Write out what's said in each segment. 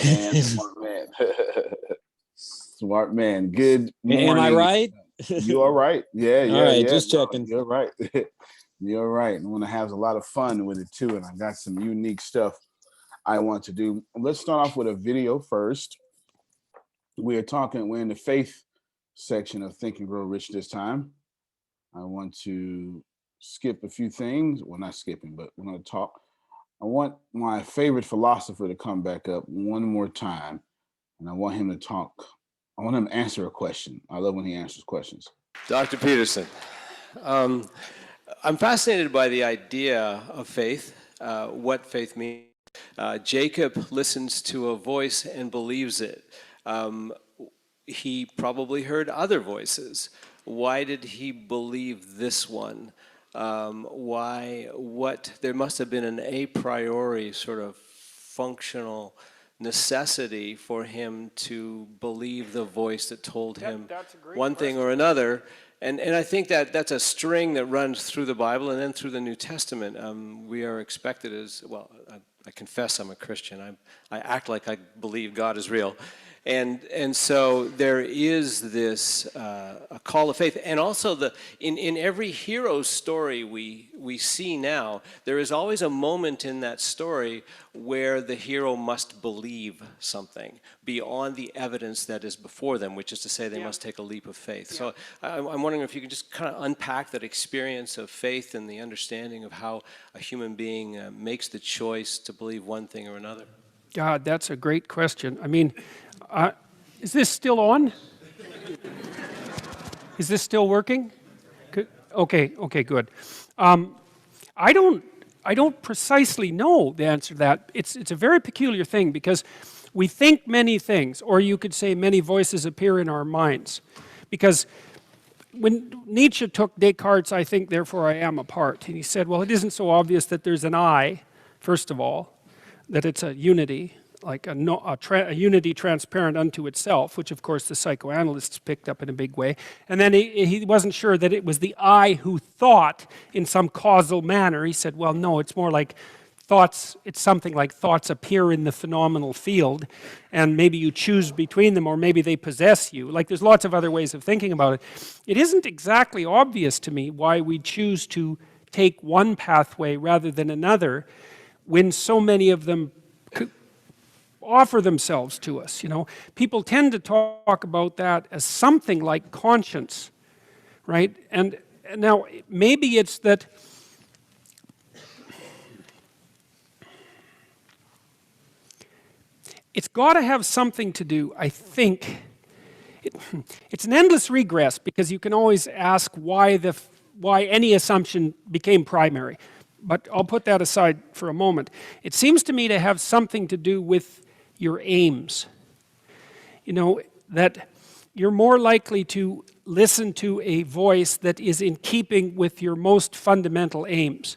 Man, smart man. Smart man. Good Am I morning. right? You are right. Yeah, All yeah, right, yeah. just No, checking. you're right. You're right. I'm gonna have a lot of fun with it too, and I got some unique stuff I want to do. Let's start off with a video first. We're in the faith section of Think and Grow Rich this time. I want to skip a few things. Well, not skipping, but we're going to talk. I want my favorite philosopher to come back up one more time, and I want him to talk. I want him to answer a question. I love when he answers questions. Dr. Peterson, um, I'm fascinated by the idea of faith, what faith means. Jacob listens to a voice and believes it. Um, he probably heard other voices. Why did he believe this one? There must have been an a priori sort of functional necessity for him to believe the voice that told him one thing or another. And I think that that's a string that runs through the Bible and then through the New Testament. We are expected as, well, I confess I'm a Christian. I act like I believe God is real. And so there is this a call of faith, and also in every hero story we see now, there is always a moment in that story where the hero must believe something beyond the evidence that is before them, which is to say they must take a leap of faith. So I'm wondering if you can just kind of unpack that experience of faith and the understanding of how a human being makes the choice to believe one thing or another. God, that's a great question. I mean, is this still on? Is this still working? Okay, good. I don't precisely know the answer to that. It's a very peculiar thing because we think many things, or you could say many voices appear in our minds. Because when Nietzsche took Descartes' "I think, therefore I am" apart, and he said, well, it isn't so obvious that there's an I, first of all, that it's a unity, like a unity transparent unto itself, which of course the psychoanalysts picked up in a big way. And then he wasn't sure that it was the I who thought in some causal manner. He said, well, no, it's more like thoughts, it's something like thoughts appear in the phenomenal field, and maybe you choose between them, or maybe they possess you. Like there's lots of other ways of thinking about it. It isn't exactly obvious to me why we choose to take one pathway rather than another, when so many of them offer themselves to us. You know, people tend to talk about that as something like conscience, right? And now maybe it's that it's got to have something to do, I think. It's an endless regress, because you can always ask why any assumption became primary. But I'll put that aside for a moment. It seems to me to have something to do with your aims. You know, that you're more likely to listen to a voice that is in keeping with your most fundamental aims.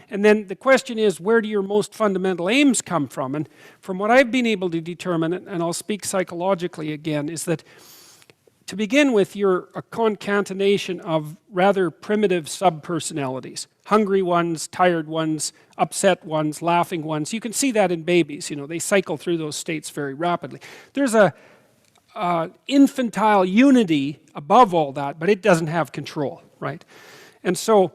And then the question is, where do your most fundamental aims come from? And from what I've been able to determine, and I'll speak psychologically again, is that to begin with, you're a concatenation of rather primitive subpersonalities. Hungry ones, tired ones, upset ones, laughing ones. You can see that in babies. You know, they cycle through those states very rapidly. There's a infantile unity above all that, but it doesn't have control, right? And so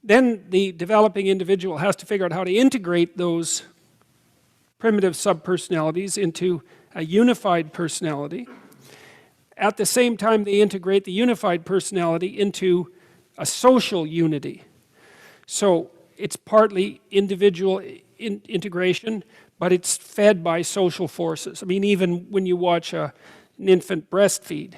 then the developing individual has to figure out how to integrate those primitive subpersonalities into a unified personality. At the same time, they integrate the unified personality into a social unity. So it's partly individual integration, but it's fed by social forces. I mean, even when you watch an infant breastfeed,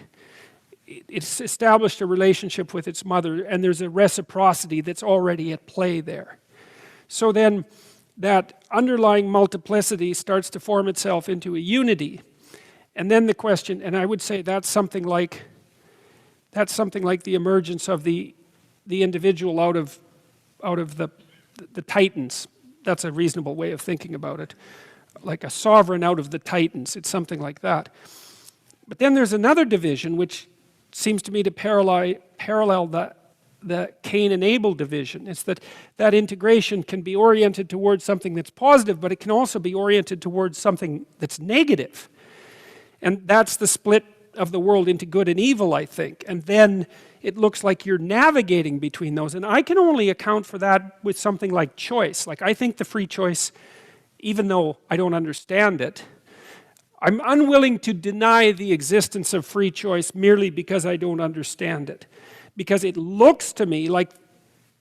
it's established a relationship with its mother, and there's a reciprocity that's already at play there. So then that underlying multiplicity starts to form itself into a unity. And then the question, and I would say that's something like the emergence of the individual out of the Titans. That's a reasonable way of thinking about it. Like a sovereign out of the Titans. It's something like that. But then there's another division which seems to me to parallel the Cain and Abel division. It's that integration can be oriented towards something that's positive, but it can also be oriented towards something that's negative. And that's the split of the world into good and evil, I think. And then it looks like you're navigating between those. And I can only account for that with something like choice. Like, I think the free choice, even though I don't understand it, I'm unwilling to deny the existence of free choice merely because I don't understand it. Because it looks to me like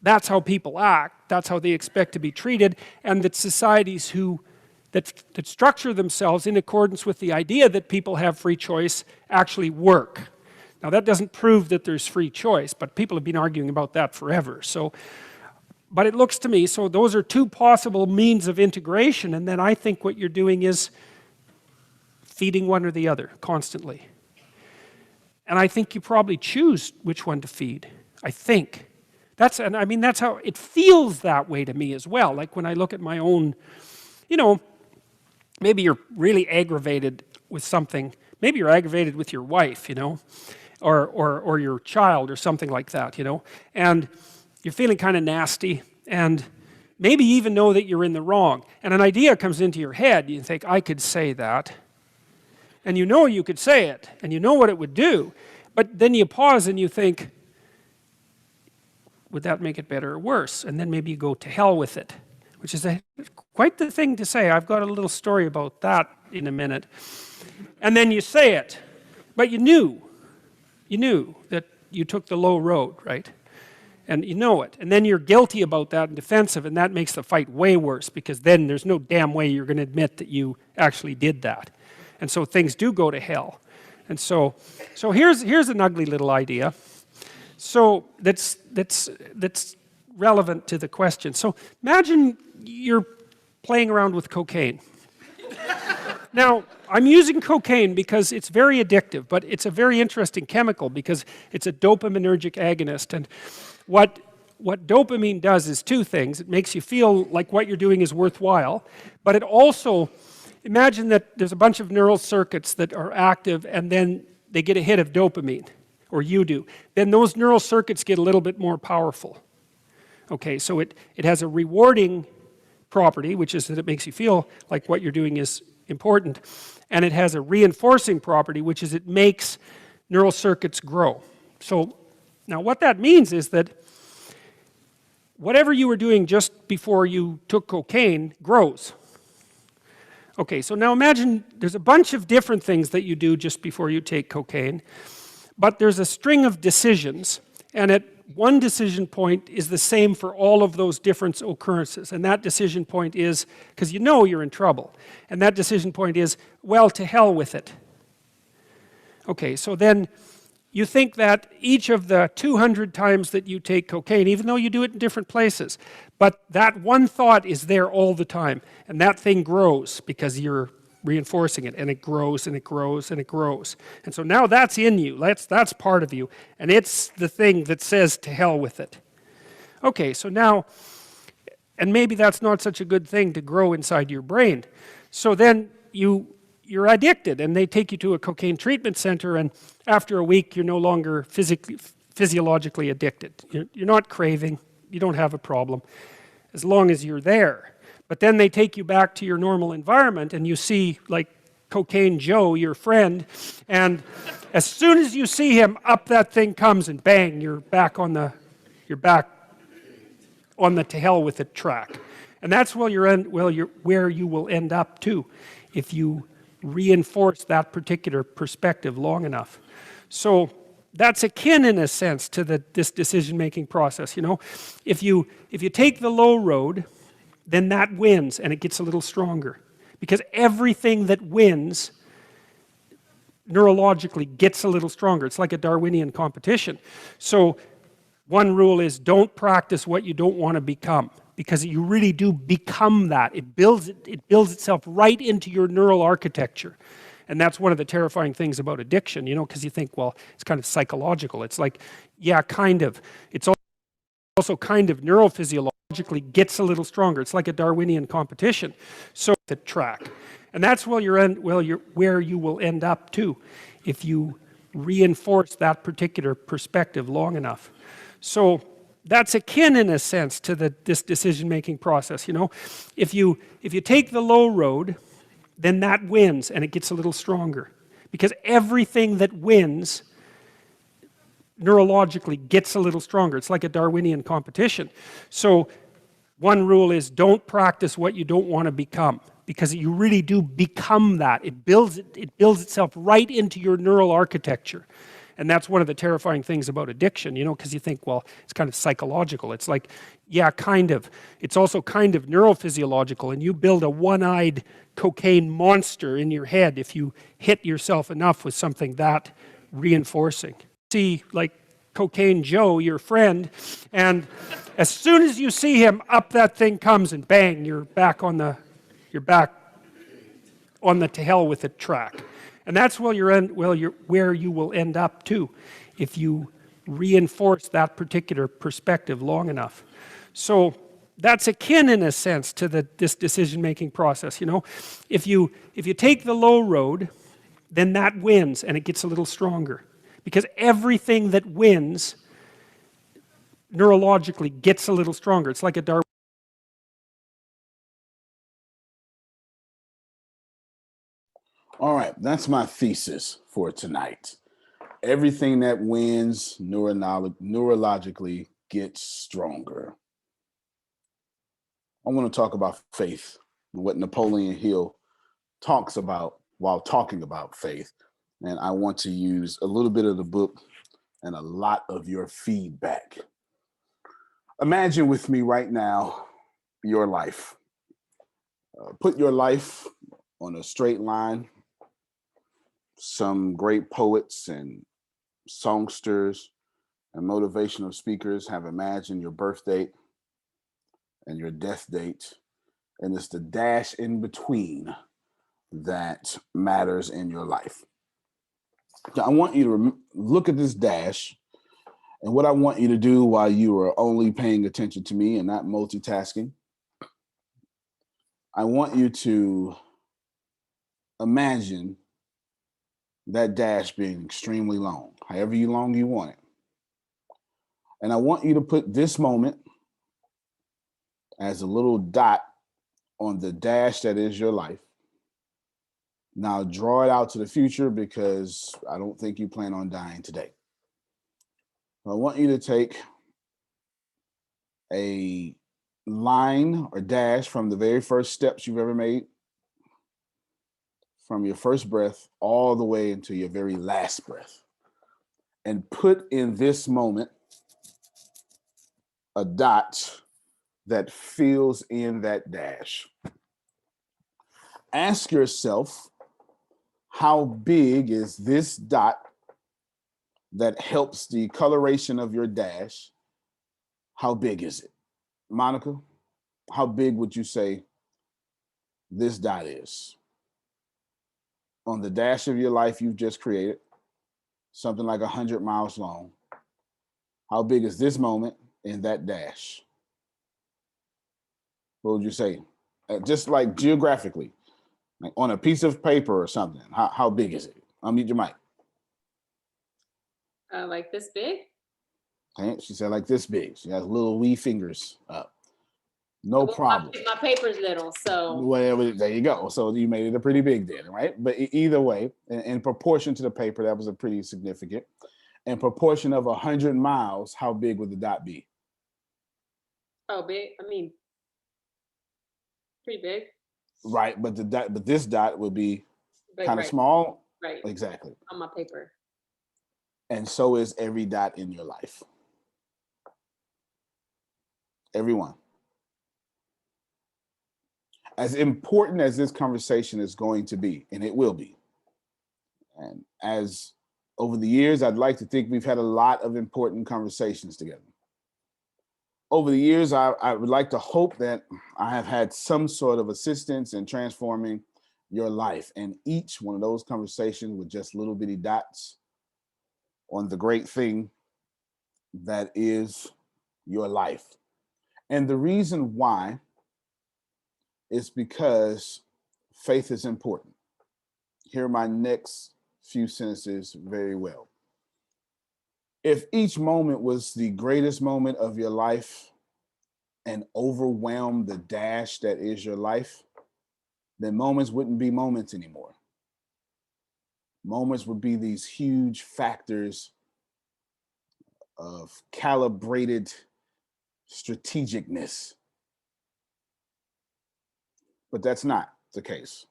that's how people act, that's how they expect to be treated, and that societies that structure themselves in accordance with the idea that people have free choice actually work. Now, that doesn't prove that there's free choice, but people have been arguing about that forever. But it looks to me, so those are two possible means of integration, and then I think what you're doing is feeding one or the other constantly. And I think you probably choose which one to feed. I think. That's how it feels that way to me as well. Like when I look at my own, maybe you're really aggravated with something. Maybe you're aggravated with your wife, or your child or something like that, and you're feeling kind of nasty, and maybe you even know that you're in the wrong. And an idea comes into your head. You think, I could say that. And you could say it, and you know what it would do. But then you pause and you think, would that make it better or worse? And then maybe you go to hell with it, which is quite the thing to say. I've got a little story about that in a minute. And then you say it, but you knew that you took the low road, right? And you know it. And then you're guilty about that and defensive, and that makes the fight way worse, because then there's no damn way you're going to admit that you actually did that. And so things do go to hell. And so here's an ugly little idea. So that's relevant to the question. So imagine you're playing around with cocaine. Now, I'm using cocaine because it's very addictive, but it's a very interesting chemical because it's a dopaminergic agonist. And what dopamine does is two things. It makes you feel like what you're doing is worthwhile, but it also, imagine that there's a bunch of neural circuits that are active, and then they get a hit of dopamine, or you do. Then those neural circuits get a little bit more powerful. Okay, so it has a rewarding property, which is that it makes you feel like what you're doing is important, and it has a reinforcing property, which is it makes neural circuits grow. So now what that means is that whatever you were doing just before you took cocaine grows. Okay, so now imagine there's a bunch of different things that you do just before you take cocaine, but there's a string of decisions, and at one decision point is the same for all of those different occurrences, and that decision point is, because you know you're in trouble, and that decision point is, well, to hell with it. Okay, so then you think that each of the 200 times that you take cocaine, even though you do it in different places, but that one thought is there all the time, and that thing grows because you're reinforcing it, and it grows and it grows and it grows. And so now that's in you, that's part of you, and it's the thing that says to hell with it. Okay, so now, and maybe that's not such a good thing to grow inside your brain. So then you're addicted, and they take you to a cocaine treatment center, and after a week you're no longer physiologically addicted. You're not craving, you don't have a problem, as long as you're there. But then they take you back to your normal environment, and you see, like, Cocaine Joe, your friend, and as soon as you see him, up that thing comes, and bang, you're back on the to hell with it track. And that's where you will end up too, if you reinforce that particular perspective long enough. So that's akin, in a sense, to this decision-making process. If you take the low road, then that wins, and it gets a little stronger, because everything that wins neurologically gets a little stronger. It's like a Darwinian competition. So one rule is, don't practice what you don't want to become, because you really do become that. It builds itself right into your neural architecture. And that's one of the terrifying things about addiction, because you think, well, it's kind of psychological. It's like, yeah, kind of. It's also kind of neurophysiologically gets a little stronger. It's like a Darwinian competition. So the track. And that's where you will end up too, if you reinforce that particular perspective long enough. So that's akin in a sense to this decision-making process. If you take the low road, then that wins and it gets a little stronger. Because everything that wins neurologically gets a little stronger. It's like a Darwinian competition. So one rule is don't practice what you don't want to become, because you really do become that. It builds itself right into your neural architecture. And that's one of the terrifying things about addiction, because you think, well, it's kind of psychological. It's like, yeah, kind of. It's also kind of neurophysiological, and you build a one-eyed cocaine monster in your head if you hit yourself enough with something that reinforcing. See, like Cocaine Joe, your friend, and as soon as you see him, up that thing comes, and bang, you're back on the to hell with it track. And that's where you will end up too, if you reinforce that particular perspective long enough. So that's akin in a sense to this decision-making process. If you take the low road, then that wins and it gets a little stronger. Because everything that wins neurologically gets a little stronger. It's like a Darwin. All right, that's my thesis for tonight. Everything that wins neurologically gets stronger. I want to talk about faith and what Napoleon Hill talks about while talking about faith. And I want to use a little bit of the book and a lot of your feedback. Imagine with me right now your life. Put your life on a straight line. Some great poets and songsters and motivational speakers have imagined your birth date and your death date, and it's the dash in between that matters in your life. So I want you to look at this dash, and what I want you to do while you are only paying attention to me and not multitasking, I want you to imagine that dash being extremely long, however long you want it. And I want you to put this moment as a little dot on the dash that is your life. Now draw it out to the future, because I don't think you plan on dying today. I want you to take a line or dash from the very first steps you've ever made, from your first breath all the way into your very last breath, and put in this moment a dot that fills in that dash. Ask yourself, how big is this dot that helps the coloration of your dash? How big is it? Monica, how big would you say this dot is? On the dash of your life you've just created, something like 100 miles long. How big is this moment in that dash? What would you say? Just like geographically, like on a piece of paper or something. How big is it? Unmute your mic. Like this big? Okay, she said like this big. She has little wee fingers up. No problem. My paper's little, so. Well, there you go. So you made it a pretty big then, right? But either way, in proportion to the paper, that was a pretty significant. In proportion of 100 miles, how big would the dot be? Oh, big. I mean, pretty big. Right, but this dot would be kind of right. small. Right. Exactly. On my paper. And so is every dot in your life. Everyone. As important as this conversation is going to be, and it will be, and as over the years, I'd like to think we've had a lot of important conversations together. Over the years, I would like to hope that I have had some sort of assistance in transforming your life, and each one of those conversations with just little bitty dots on the great thing that is your life. And the reason why is because faith is important. Hear my next few sentences very well. If each moment was the greatest moment of your life and overwhelmed the dash that is your life, then moments wouldn't be moments anymore. Moments would be these huge factors of calibrated strategicness. But that's not the case.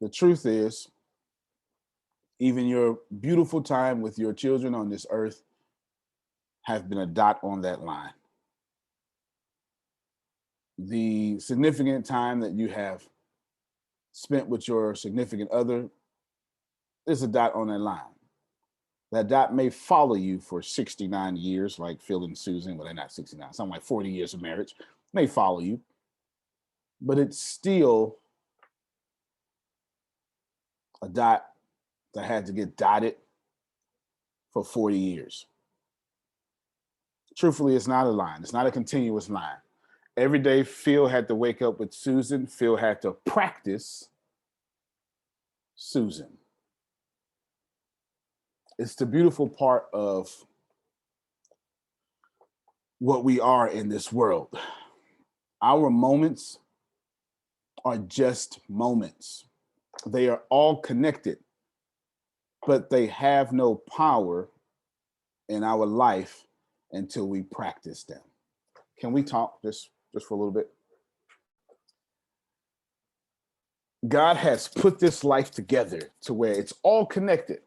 The truth is, even your beautiful time with your children on this earth have been a dot on that line. The significant time that you have spent with your significant other is a dot on that line. That dot may follow you for 69 years, like Phil and Susan. Well, they're not 69, something like 40 years of marriage may follow you, but it's still a dot that had to get dotted for 40 years. Truthfully, it's not a line. It's not a continuous line. Every day, Phil had to wake up with Susan. Phil had to practice Susan. It's the beautiful part of what we are in this world. Our moments are just moments. They are all connected, but they have no power in our life until we practice them. Can we talk just for a little bit? God has put this life together to where it's all connected.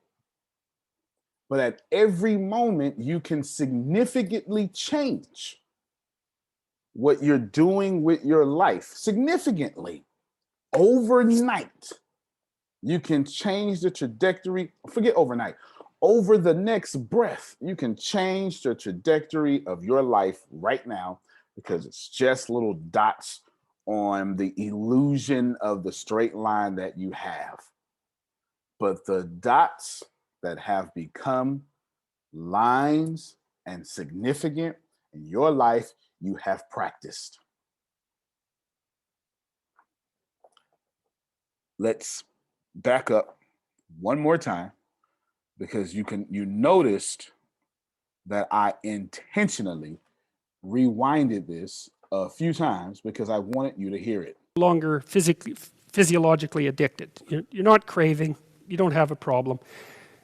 But at every moment, you can significantly change what you're doing with your life. Significantly. Overnight, you can change the trajectory. Forget overnight. Over the next breath, you can change the trajectory of your life right now, because it's just little dots on the illusion of the straight line that you have. But the dots that have become lines and significant in your life, you have practiced. Let's back up one more time, because you noticed that I intentionally rewinded this a few times because I wanted you to hear it. Longer physiologically addicted. You're not craving, you don't have a problem,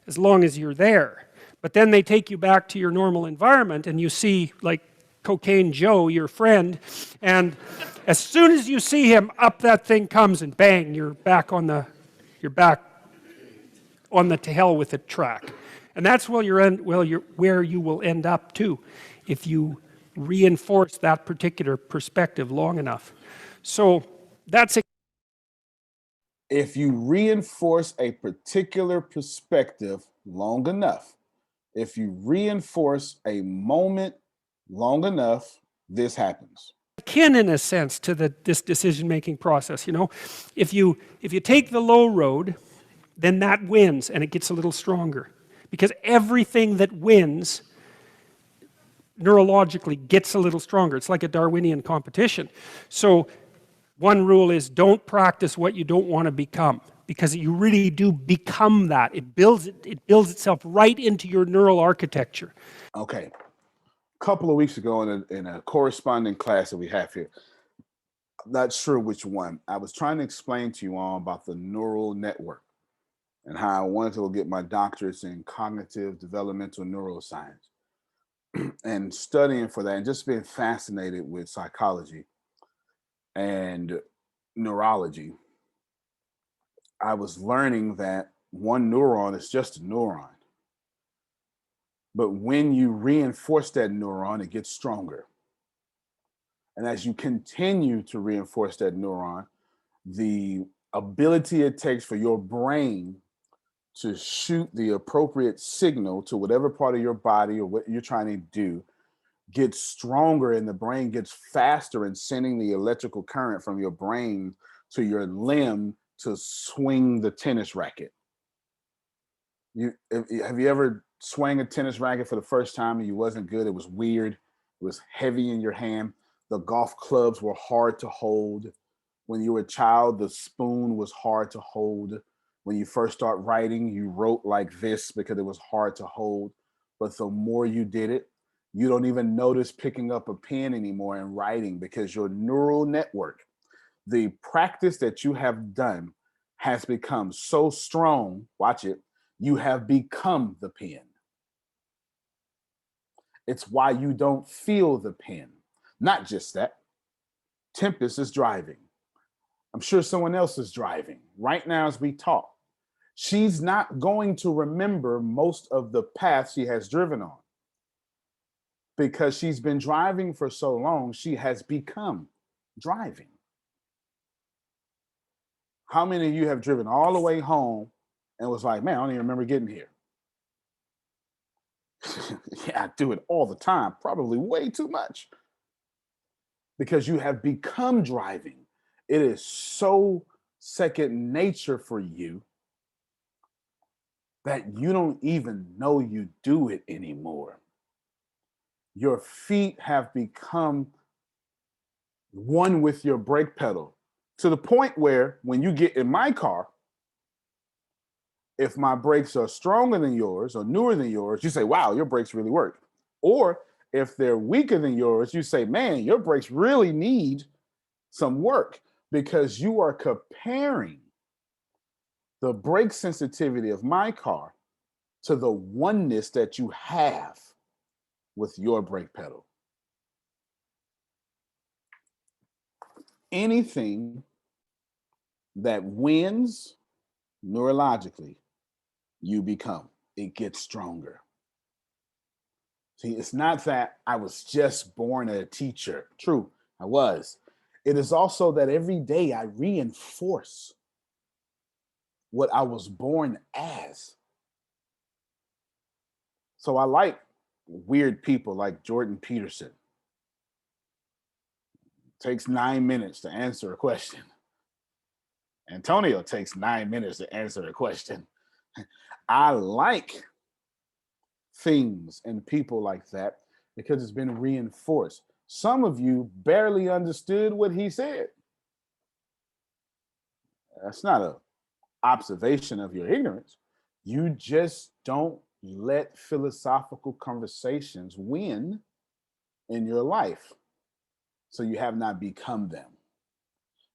as long as you're there. But then they take you back to your normal environment and you see, like, Cocaine Joe, your friend, and as soon as you see him, up that thing comes and bang, you're back on the to hell with it track. And that's where you will end up too, if you reinforce that particular perspective long enough. So that's it. If you reinforce a particular perspective long enough, if you reinforce a moment long enough, this happens. Akin in a sense to this decision-making process. If you take the low road, then that wins and it gets a little stronger, because everything that wins neurologically gets a little stronger. It's like a Darwinian competition. So one rule is, don't practice what you don't want to become, because you really do become that. It builds itself right into your neural architecture. Okay. A couple of weeks ago in a corresponding class that we have here, I'm not sure which one, I was trying to explain to you all about the neural network and how I wanted to go get my doctorates in cognitive developmental neuroscience and studying for that and just being fascinated with psychology and neurology. I was learning that one neuron is just a neuron. But when you reinforce that neuron, it gets stronger. And as you continue to reinforce that neuron, the ability it takes for your brain to shoot the appropriate signal to whatever part of your body or what you're trying to do gets stronger, and the brain gets faster in sending the electrical current from your brain to your limb to swing the tennis racket. Have you ever swung a tennis racket for the first time and you wasn't good? It was weird. It was heavy in your hand. The golf clubs were hard to hold. When you were a child, the spoon was hard to hold. When you first start writing, you wrote like this because it was hard to hold. But the more you did it, you don't even notice picking up a pen anymore and writing because your neural network, the practice that you have done, has become so strong. Watch it. You have become the pen. It's why you don't feel the pen. Not just that. Tempest is driving. I'm sure someone else is driving right now as we talk. She's not going to remember most of the path she has driven on because she's been driving for so long, she has become driving. How many of you have driven all the way home and was like, man, I don't even remember getting here? Yeah, I do it all the time, probably way too much because you have become driving. It is so second nature for you that you don't even know you do it anymore. Your feet have become one with your brake pedal to the point where when you get in my car, if my brakes are stronger than yours or newer than yours, you say, wow, your brakes really work. Or if they're weaker than yours, you say, man, your brakes really need some work because you are comparing the brake sensitivity of my car to the oneness that you have with your brake pedal. Anything that wins neurologically, you become. It gets stronger. See, it's not that I was just born a teacher. True, I was. It is also that every day I reinforce what I was born as. So I like weird people like Jordan Peterson. Takes 9 minutes to answer a question. Antonio takes 9 minutes to answer a question. I like things and people like that because it's been reinforced. Some of you barely understood what he said. That's not an observation of your ignorance. You just don't let philosophical conversations win in your life. So you have not become them.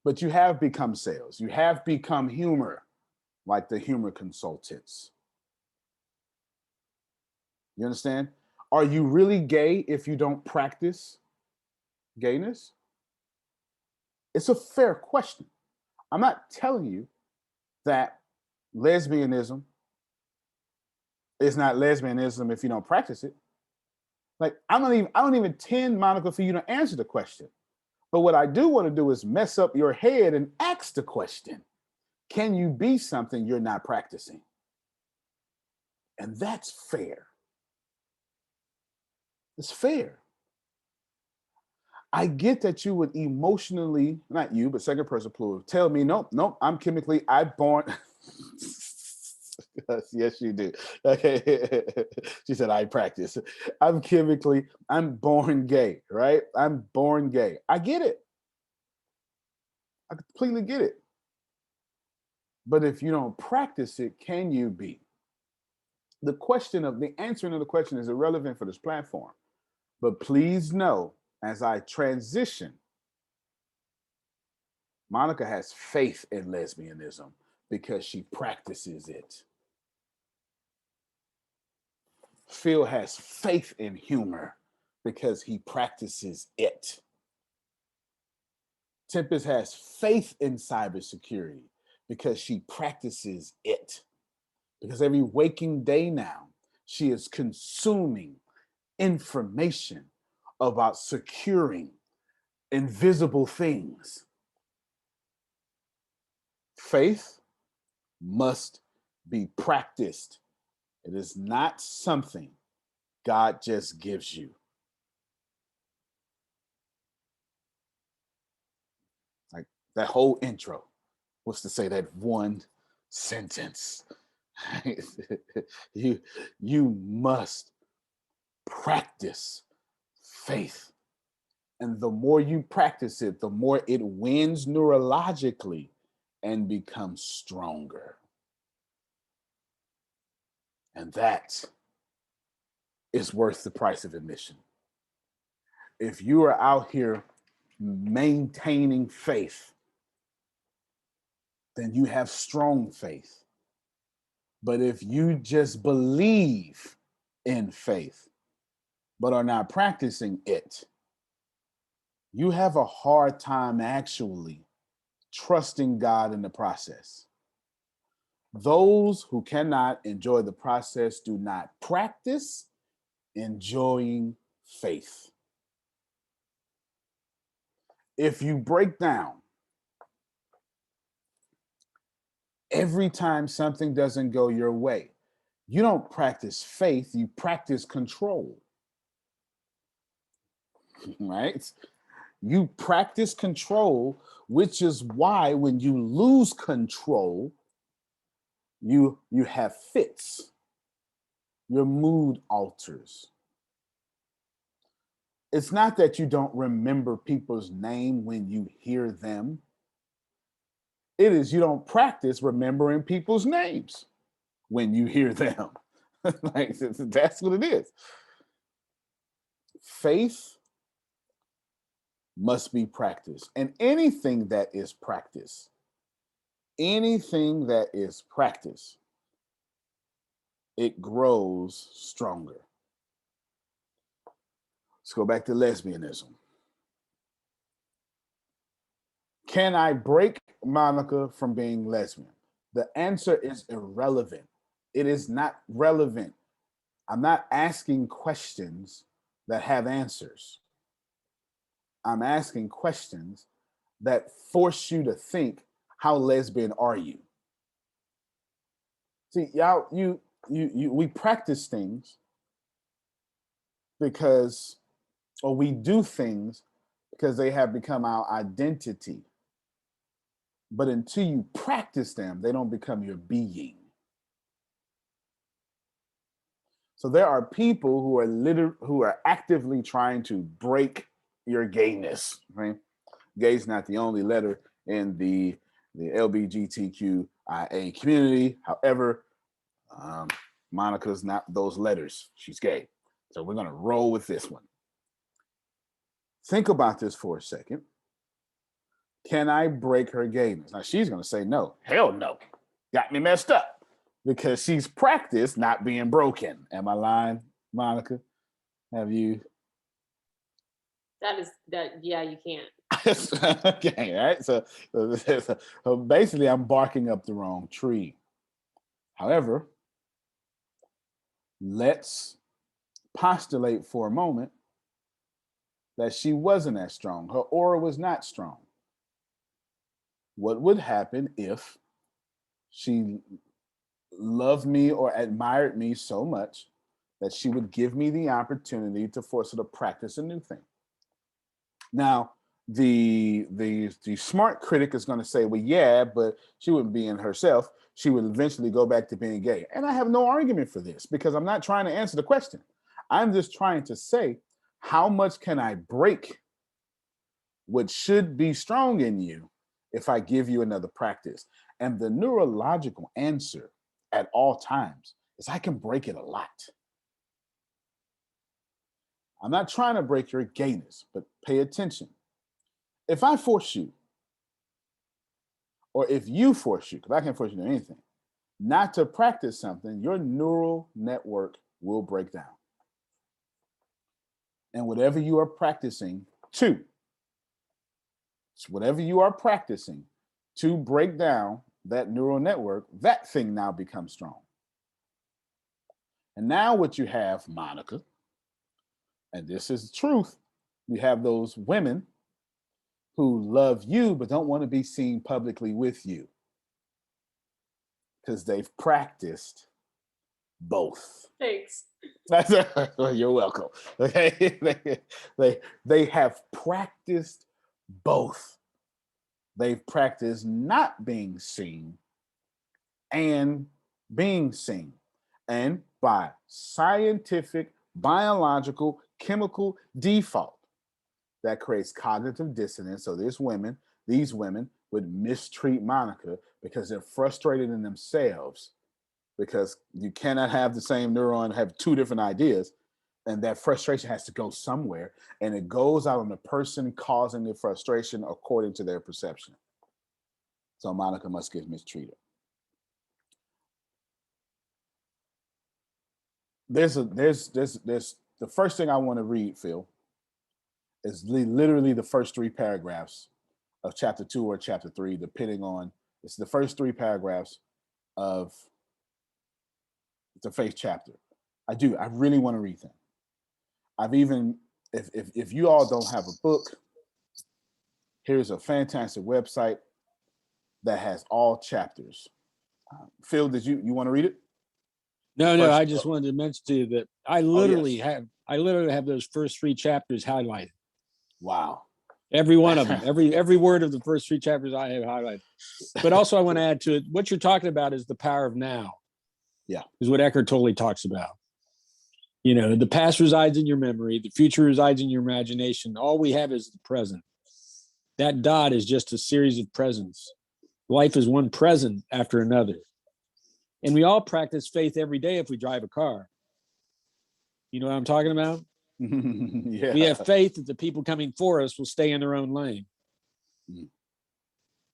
But you have become sales. You have become humor, like the humor consultants. You understand? Are you really gay if you don't practice gayness? It's a fair question. I'm not telling you that lesbianism is not lesbianism if you don't practice it. Like I don't even intend, Monica, for you to answer the question. But what I do want to do is mess up your head and ask the question. Can you be something you're not practicing? And that's fair. It's fair. I get that you would emotionally, not you, but second person plural, tell me, nope, I'm chemically, I'm born. Yes, you do. Okay. She said, I practice. I'm born gay, right? I'm born gay. I get it. I completely get it. But if you don't practice it, can you be? The answering of the question is irrelevant for this platform. But please know, as I transition, Monica has faith in lesbianism because she practices it. Phil has faith in humor because he practices it. Tempest has faith in cybersecurity because she practices it. Because every waking day now, she is consuming information about securing invisible things. Faith must be practiced. It is not something God just gives you. Like that whole intro was to say that one sentence. you must practice faith. And the more you practice it, the more it wins neurologically and becomes stronger. And that is worth the price of admission. If you are out here maintaining faith, then you have strong faith. But if you just believe in faith, but are not practicing it, you have a hard time actually trusting God in the process. Those who cannot enjoy the process do not practice enjoying faith. If you break down every time something doesn't go your way, you don't practice faith, you practice control. Right? You practice control, which is why when you lose control, you have fits. Your mood alters. It's not that you don't remember people's name when you hear them. It is you don't practice remembering people's names when you hear them. Like, that's what it is. Faith must be practiced. And anything that is practiced, it grows stronger. Let's go back to lesbianism. Can I break Monica from being lesbian? The answer is irrelevant. It is not relevant. I'm not asking questions that have answers. I'm asking questions that force you to think, how lesbian are you? See, y'all, we practice things because, or we do things because they have become our identity. But until you practice them, they don't become your being. So there are people who are actively trying to break your gayness, right? Gay is not the only letter in the LGBTQIA community. However, Monica's not those letters. She's gay. So we're going to roll with this one. Think about this for a second. Can I break her gayness? Now she's going to say no. Hell no. Got me messed up because she's practiced not being broken. Am I lying, Monica? Have you? Yeah, you can't. Okay, right. So basically, I'm barking up the wrong tree. However, let's postulate for a moment that she wasn't as strong. Her aura was not strong. What would happen if she loved me or admired me so much that she would give me the opportunity to force her to practice a new thing? Now, the smart critic is going to say, well, yeah, but she wouldn't be in herself. She would eventually go back to being gay. And I have no argument for this because I'm not trying to answer the question. I'm just trying to say, how much can I break what should be strong in you if I give you another practice? And the neurological answer at all times is I can break it a lot. I'm not trying to break your gayness, but pay attention. If I force you, or if you force you, because I can't force you to do anything, not to practice something, your neural network will break down. And whatever you are practicing to break down that neural network, that thing now becomes strong. And now what you have, Monica, and this is the truth, you have those women who love you but don't want to be seen publicly with you because they've practiced both. Thanks. You're welcome. Okay, they have practiced both. They've practiced not being seen and being seen. And by scientific, biological, chemical default, that creates cognitive dissonance. So these women would mistreat Monica because they're frustrated in themselves because you cannot have the same neuron have two different ideas, and that frustration has to go somewhere, and it goes out on the person causing the frustration according to their perception. So Monica must get mistreated. There's the first thing I want to read, Phil, is literally the first 3 paragraphs of chapter 2 or chapter 3, depending on, it's the first 3 paragraphs of the faith chapter. I really want to read them. I've even, if you all don't have a book, here's a fantastic website that has all chapters. Phil, did you want to read it? No, I just wanted to mention to you that I literally yes. have those first 3 chapters highlighted. Wow. Every one of them, every word of the first 3 chapters I have highlighted. But also I want to add to it, what you're talking about is the power of now. Yeah. Is what Eckhart Tolle talks about. You know, the past resides in your memory, the future resides in your imagination. All we have is the present. That dot is just a series of presents. Life is one present after another. And we all practice faith every day if we drive a car. You know what I'm talking about? Yeah. We have faith that the people coming for us will stay in their own lane. Mm.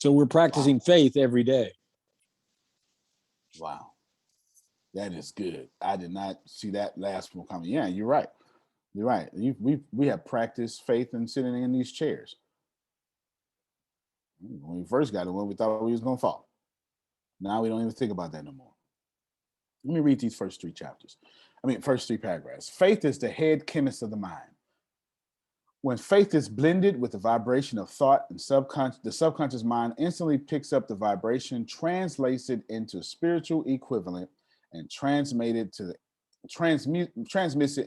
So we're practicing faith every day. Wow. That is good. I did not see that last one coming. Yeah, you're right. You're right. We have practiced faith in sitting in these chairs. When we first got it, when we thought we was going to fall. Now we don't even think about that no more. Let me read these first 3 paragraphs. Faith is the head chemist of the mind. When faith is blended with the vibration of thought and the subconscious mind instantly picks up the vibration, translates it into spiritual equivalent, and transmits it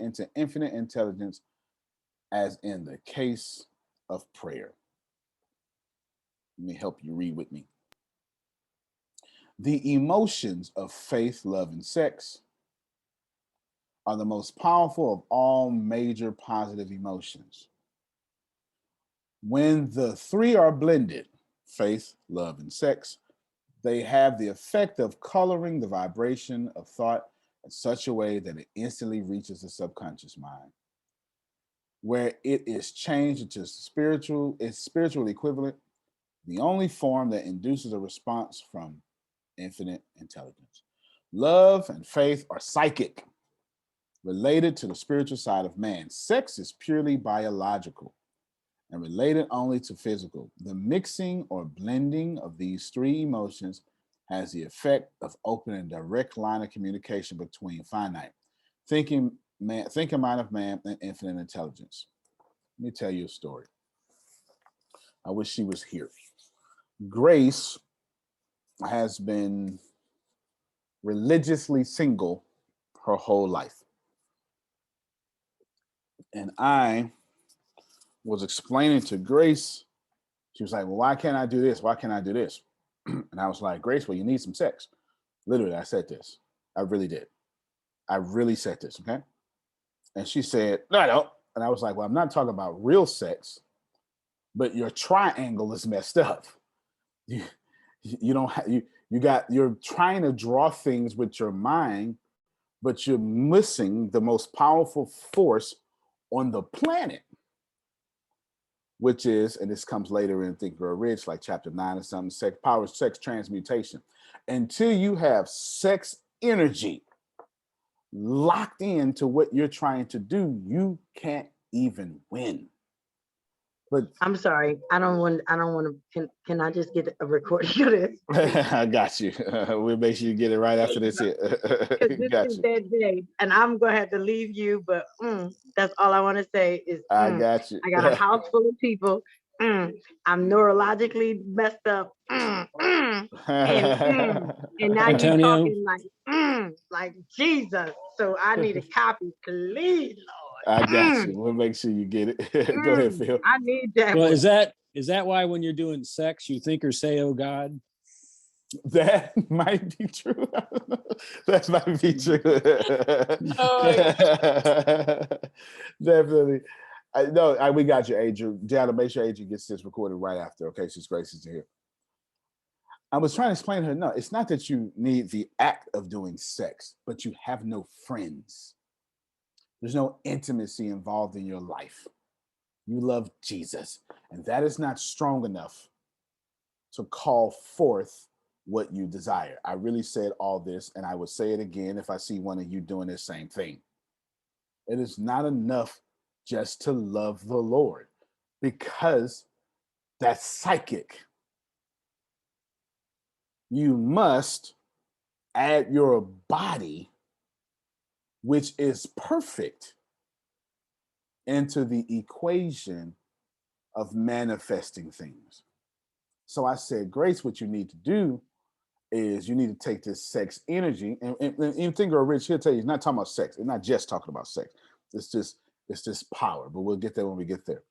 into infinite intelligence, as in the case of prayer. Let me help you read with me. The emotions of faith, love, and sex are the most powerful of all major positive emotions. When the 3 are blended, faith, love, and sex, they have the effect of coloring the vibration of thought in such a way that it instantly reaches the subconscious mind, where it is changed into its spiritual equivalent, the only form that induces a response from infinite intelligence. Love and faith are psychic, related to the spiritual side of man. Sex is purely biological and related only to physical. The mixing or blending of these 3 emotions has the effect of opening a direct line of communication between finite thinking mind of man and infinite intelligence. Let me tell you a story. I wish she was here. Grace has been religiously single her whole life. And I was explaining to Grace, she was like, well, why can't I do this? Why can't I do this? And I was like, Grace, well, you need some sex. Literally, I said this. I really did. I really said this, okay? And she said, no, I don't. And I was like, well, I'm not talking about real sex, but your triangle is messed up. You don't have, you're trying to draw things with your mind, but you're missing the most powerful force on the planet, which is, and this comes later in Think Grow Rich, like chapter 9 or something, sex transmutation. Until you have sex energy locked into what you're trying to do, you can't even win. But I'm sorry. I don't want to, can I just get a recording of this? I got you. We'll make sure you get it right after this here. This Got is you. that day, and I'm going to have to leave you, but that's all I want to say is I got you. I got a house full of people. I'm neurologically messed up. And now you Antonio, talking like Jesus. So I need a copy, please, Lord. I got you. We'll make sure you get it. Go ahead, Phil. I need that. well, one. is that why when you're doing sex, you think or say, oh God? That might be true. That might be true. Definitely. We got you, Adrian. Jana, make sure Adrian gets this recorded right after. Okay, she's gracious to hear. I was trying to explain to her, no, it's not that you need the act of doing sex, but you have no friends. There's no intimacy involved in your life. You love Jesus, and that is not strong enough to call forth what you desire. I really said all this, and I would say it again if I see one of you doing the same thing. It is not enough just to love the Lord, because that's psychic. You must add your body, which is perfect, into the equation of manifesting things. So I said, Grace, what you need to do is you need to take this sex energy, and Think Grow Rich, he'll tell you, he's not talking about sex. It's not just talking about sex. It's just power, but we'll get there when we get there.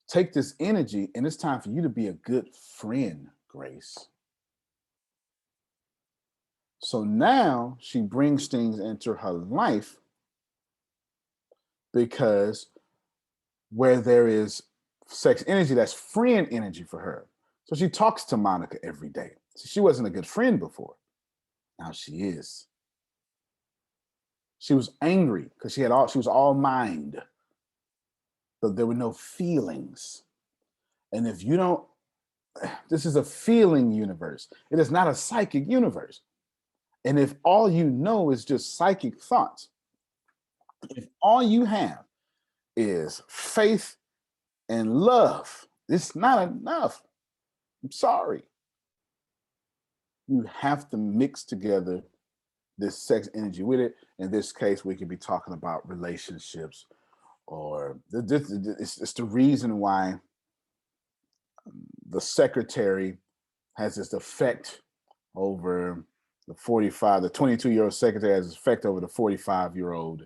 Take this energy, and it's time for you to be a good friend, Grace. So now she brings things into her life, because where there is sex energy, that's friend energy for her. So she talks to Monica every day. So she wasn't a good friend before. Now she is. She was angry because she was all mind, but there were no feelings. And if you don't, this is a feeling universe. It is not a psychic universe. And if all you know is just psychic thoughts, if all you have is faith and love, it's not enough. I'm sorry. You have to mix together this sex energy with it. In this case, we could be talking about relationships, or it's the reason why the secretary has this effect over the 22-year-old secretary has this effect over the 45-year-old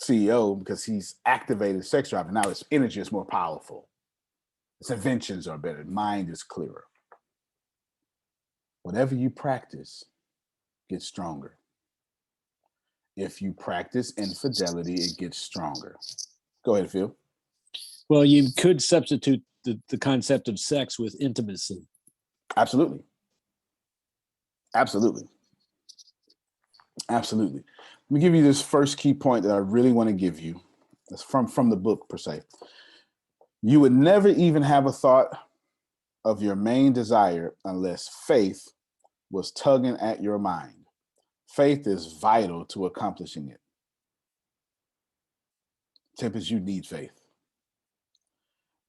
CEO, because he's activated sex drive, and now his energy is more powerful. His inventions are better. Mind is clearer. Whatever you practice gets stronger. If you practice infidelity, it gets stronger. Go ahead, Phil. Well, you could substitute the concept of sex with intimacy. Absolutely. Absolutely. Absolutely. Let me give you this first key point that I really want to give you. It's from the book, per se. You would never even have a thought of your main desire unless faith was tugging at your mind. Faith is vital to accomplishing it. Tempest, you need faith.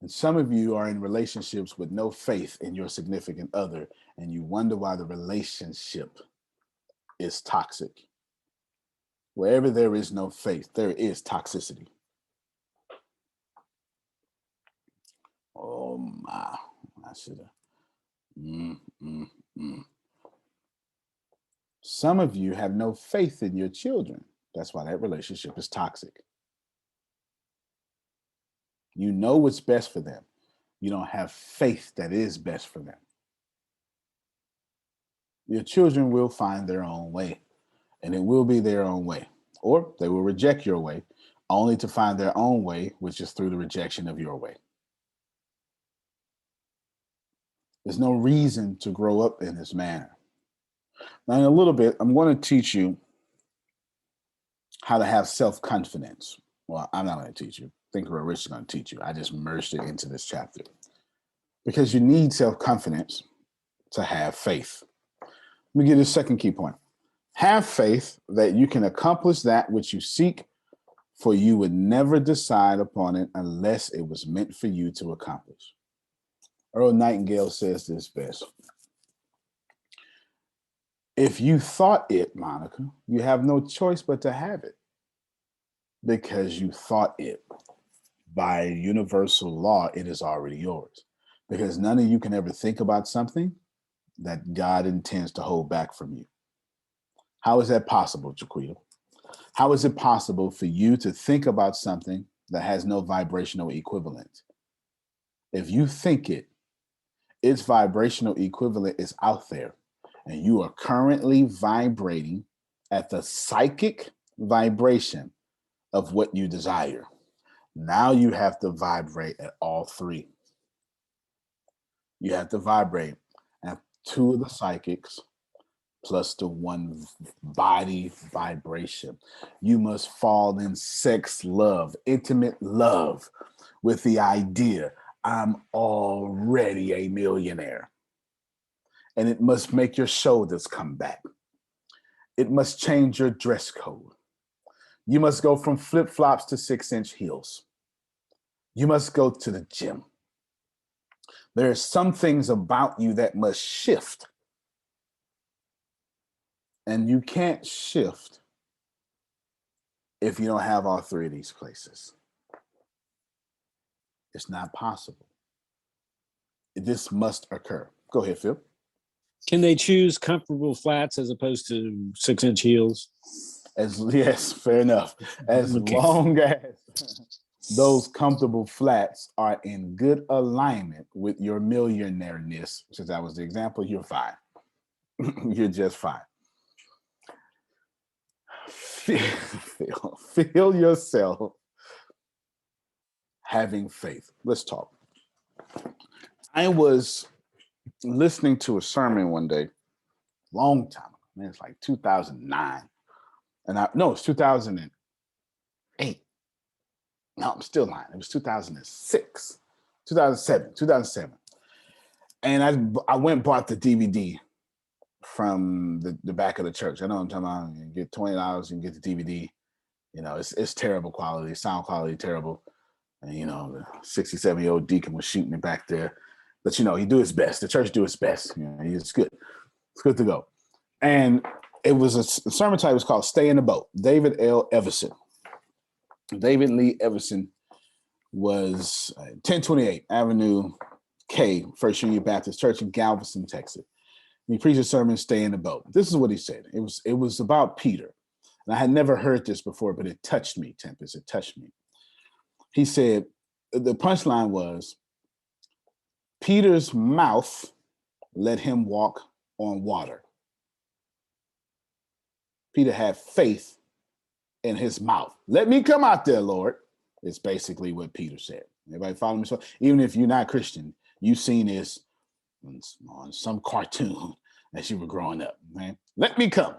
And some of you are in relationships with no faith in your significant other, and you wonder why the relationship is toxic. Wherever there is no faith, there is toxicity. Oh my, I should have. Some of you have no faith in your children. That's why that relationship is toxic. You know what's best for them. You don't have faith that is best for them. Your children will find their own way, and it will be their own way. Or they will reject your way, only to find their own way, which is through the rejection of your way. There's no reason to grow up in this manner. Now, in a little bit, I'm going to teach you how to have self-confidence. Well, I'm not going to teach you. Think Grow Rich is going to teach you. I just merged it into this chapter. Because you need self-confidence to have faith. Let me give you the second key point. Have faith that you can accomplish that which you seek, for you would never decide upon it unless it was meant for you to accomplish. Earl Nightingale says this best. If you thought it, Monica, you have no choice but to have it, because you thought it. By universal law, it is already yours, because none of you can ever think about something that God intends to hold back from you. How is that possible, Jaquita? How is it possible for you to think about something that has no vibrational equivalent? If you think it, its vibrational equivalent is out there, and you are currently vibrating at the psychic vibration of what you desire. Now you have to vibrate at all three. You have to vibrate 2 of the psychics, plus the 1 body vibration. You must fall in sex love, intimate love, with the idea I'm already a millionaire. And it must make your shoulders come back. It must change your dress code. You must go from flip-flops to 6-inch heels. You must go to the gym. There are some things about you that must shift. And you can't shift if you don't have all 3 of these places. It's not possible. This must occur. Go ahead, Phil. Can they choose comfortable flats as opposed to 6-inch heels? Yes, fair enough. As Okay. long as those comfortable flats are in good alignment with your millionaire-ness, since that was the example, you're fine. You're just fine. Feel yourself having faith. Let's talk. I was listening to a sermon one day, long time ago. Man, it's like 2009. It's 2008. No, I'm still lying. It was 2006, 2007. And I went and bought the DVD from the back of the church. I know what I'm talking about. You get $20, you can get the DVD. You know, it's terrible quality, sound quality terrible. And you know, the 67-year-old deacon was shooting it back there. But you know, he do his best. The church do its best. You know, it's good. It's good to go. And it was a sermon title was called "Stay in the Boat." David L. Everson. David Lee Everson was 1028 Avenue K, First Union Baptist Church in Galveston, Texas. And he preached a sermon, "Stay in the Boat." This is what he said. It was about Peter. And I had never heard this before, but it touched me, Tempest. It touched me. He said, the punchline was, Peter's mouth let him walk on water. Peter had faith in his mouth. Let me come out there, Lord. It's basically what Peter said. Everybody follow me? So even if you're not Christian, you've seen this on some cartoon as you were growing up, man. Let me come.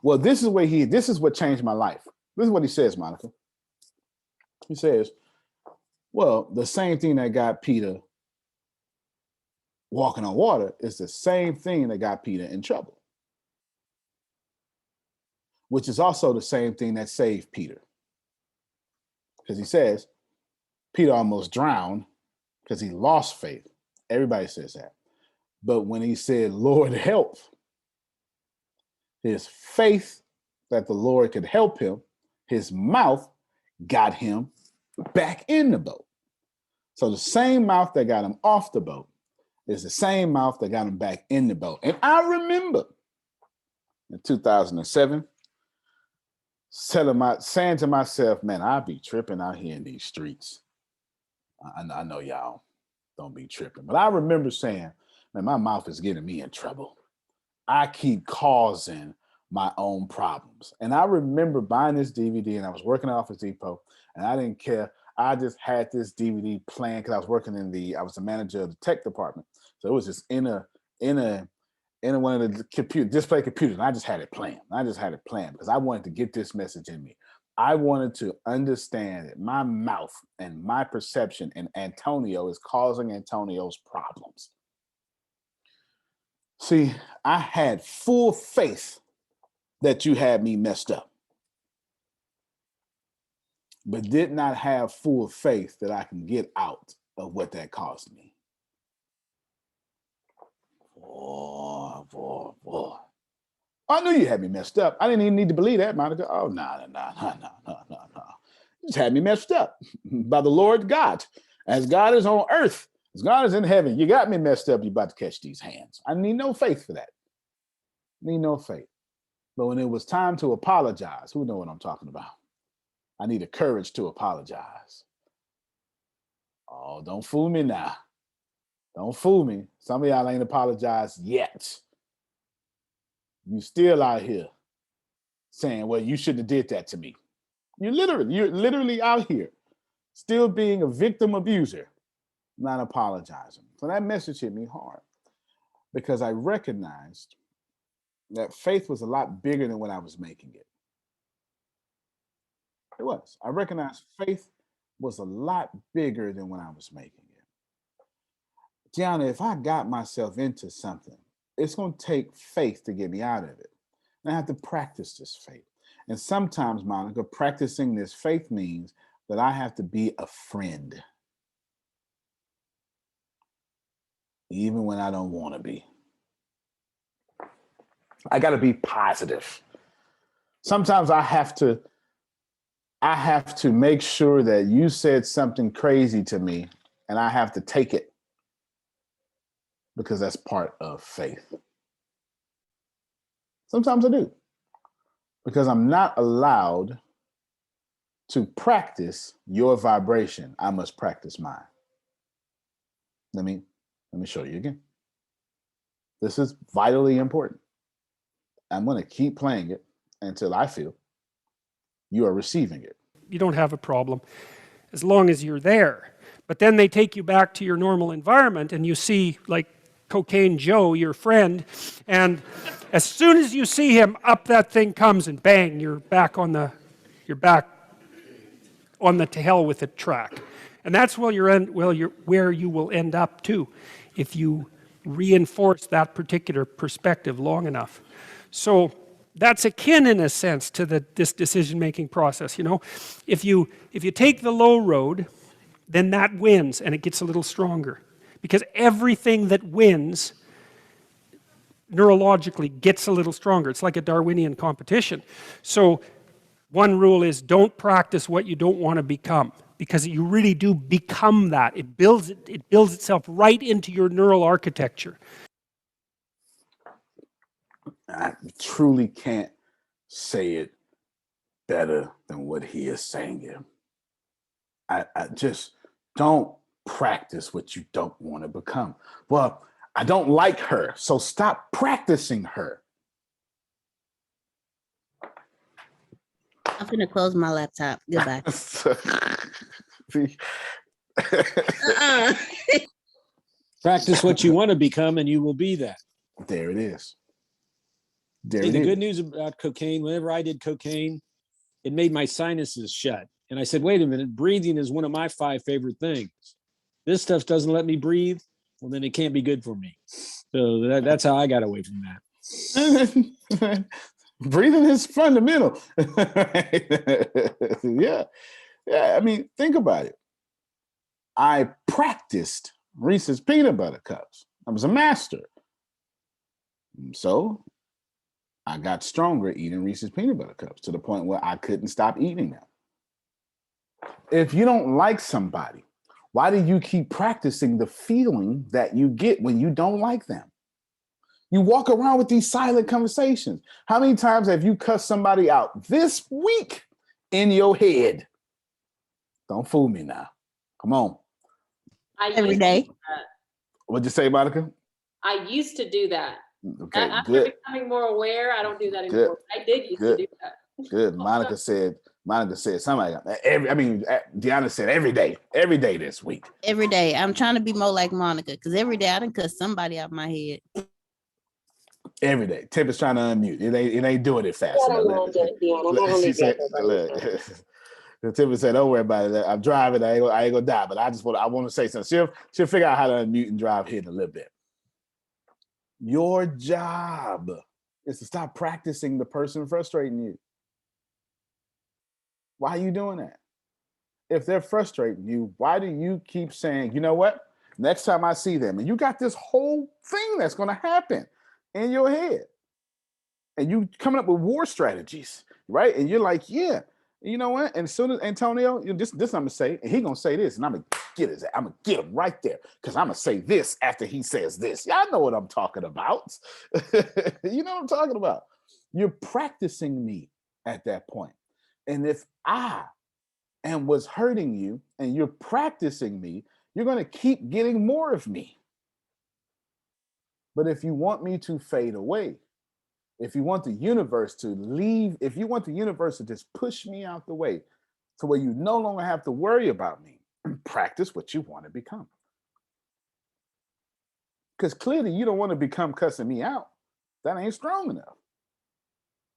Well, this is what changed my life. This is what he says, Monica. He says, well, the same thing that got Peter walking on water is the same thing that got Peter in trouble, which is also the same thing that saved Peter. Because he says, Peter almost drowned because he lost faith. Everybody says that. But when he said, Lord, help, his faith that the Lord could help him, his mouth got him back in the boat. So the same mouth that got him off the boat is the same mouth that got him back in the boat. And I remember in 2007 saying to myself, man, I'll be tripping out here in these streets. I know y'all don't be tripping, but I remember saying, man, my mouth is getting me in trouble. I keep causing my own problems. And I remember buying this DVD, and I was working at Office Depot, and I didn't care. I just had this DVD playing because I was working I was the manager of the tech department. So it was just in one of the display computers, and I just had it playing. Because I wanted to get this message in me. I wanted to understand that my mouth and my perception and Antonio is causing Antonio's problems. See, I had full faith that you had me messed up, but did not have full faith that I can get out of what that caused me. Boy. I knew you had me messed up. I didn't even need to believe that, Monica. Oh, no. You just had me messed up by the Lord God. As God is on earth, as God is in heaven, you got me messed up. You're about to catch these hands. I need no faith for that. Need no faith. But when it was time to apologize, who know what I'm talking about? I needed courage to apologize. Oh, don't fool me now. Don't fool me. Some of y'all ain't apologized yet. You still out here saying, well, you shouldn't have did that to me. You're literally out here still being a victim abuser, not apologizing. So that message hit me hard. because I recognized that faith was a lot bigger than what I was making it. It was. I recognized faith was a lot bigger than what I was making it. Gianna, if I got myself into something, it's going to take faith to get me out of it. And I have to practice this faith. And sometimes, Monica, practicing this faith means that I have to be a friend, even when I don't want to be. I got to be positive. Sometimes I have to make sure that you said something crazy to me and I have to take it because that's part of faith. Sometimes I do, because I'm not allowed to practice your vibration. I must practice mine. Let me show you again. This is vitally important. I'm going to keep playing it until I feel you are receiving it. You don't have a problem as long as you're there. But then they take you back to your normal environment and you see like Cocaine Joe, your friend, and as soon as you see him, up that thing comes and bang, you're back on the to hell with it track. And that's where you will end up too, if you reinforce that particular perspective long enough. So that's akin in a sense to this decision-making process. You know, if you take the low road, then that wins and it gets a little stronger, because everything that wins neurologically gets a little stronger. It's like a Darwinian competition. So one rule is don't practice what you don't want to become, because you really do become that. It builds itself right into your neural architecture. I truly can't say it better than what he is saying here. I just don't practice what you don't want to become. Well, I don't like her, so stop practicing her. I'm gonna close my laptop. Goodbye. Practice what you want to become and you will be that. There it is. See, the good news about cocaine, whenever I did cocaine, it made my sinuses shut. And I said, wait a minute, breathing is one of my 5 favorite things. This stuff doesn't let me breathe. Well, then it can't be good for me. So that's how I got away from that. Breathing is fundamental. Yeah. I mean, think about it. I practiced Reese's peanut butter cups. I was a master. So I got stronger eating Reese's peanut butter cups to the point where I couldn't stop eating them. If you don't like somebody, why do you keep practicing the feeling that you get when you don't like them? You walk around with these silent conversations. How many times have you cussed somebody out this week in your head? Don't fool me now. Come on. Every day. What'd you say, Monica? I used to do that. Okay, After good. becoming more aware, I don't do that anymore. I did used to do that. Good. Monica said somebody. Deanna said every day this week. Every day. I'm trying to be more like Monica, because every day I done cut somebody out my head. Every day. Tip is trying to unmute. It ain't doing it fast enough. She said, look. Tiffany said, don't worry about it. I'm driving. I ain't gonna die, but I want to say something. She'll figure out how to unmute and drive here in a little bit. Your job is to stop practicing the person frustrating you. Why are you doing that? If they're frustrating you, why do you keep saying, you know what? Next time I see them, and you got this whole thing that's going to happen in your head, and you coming up with war strategies, right? And you're like, yeah, you know what? And as soon as Antonio, this I'm gonna say, and he gonna say this, and I'm gonna get him right there, because I'm gonna say this after he says this. Y'all know what I'm talking about. You know what I'm talking about. You're practicing me at that point. And if I was hurting you and you're practicing me, you're gonna keep getting more of me. But if you want me to fade away, if you want the universe to leave, if you want the universe to just push me out the way to where you no longer have to worry about me, practice what you want to become. Because clearly you don't want to become cussing me out. That ain't strong enough.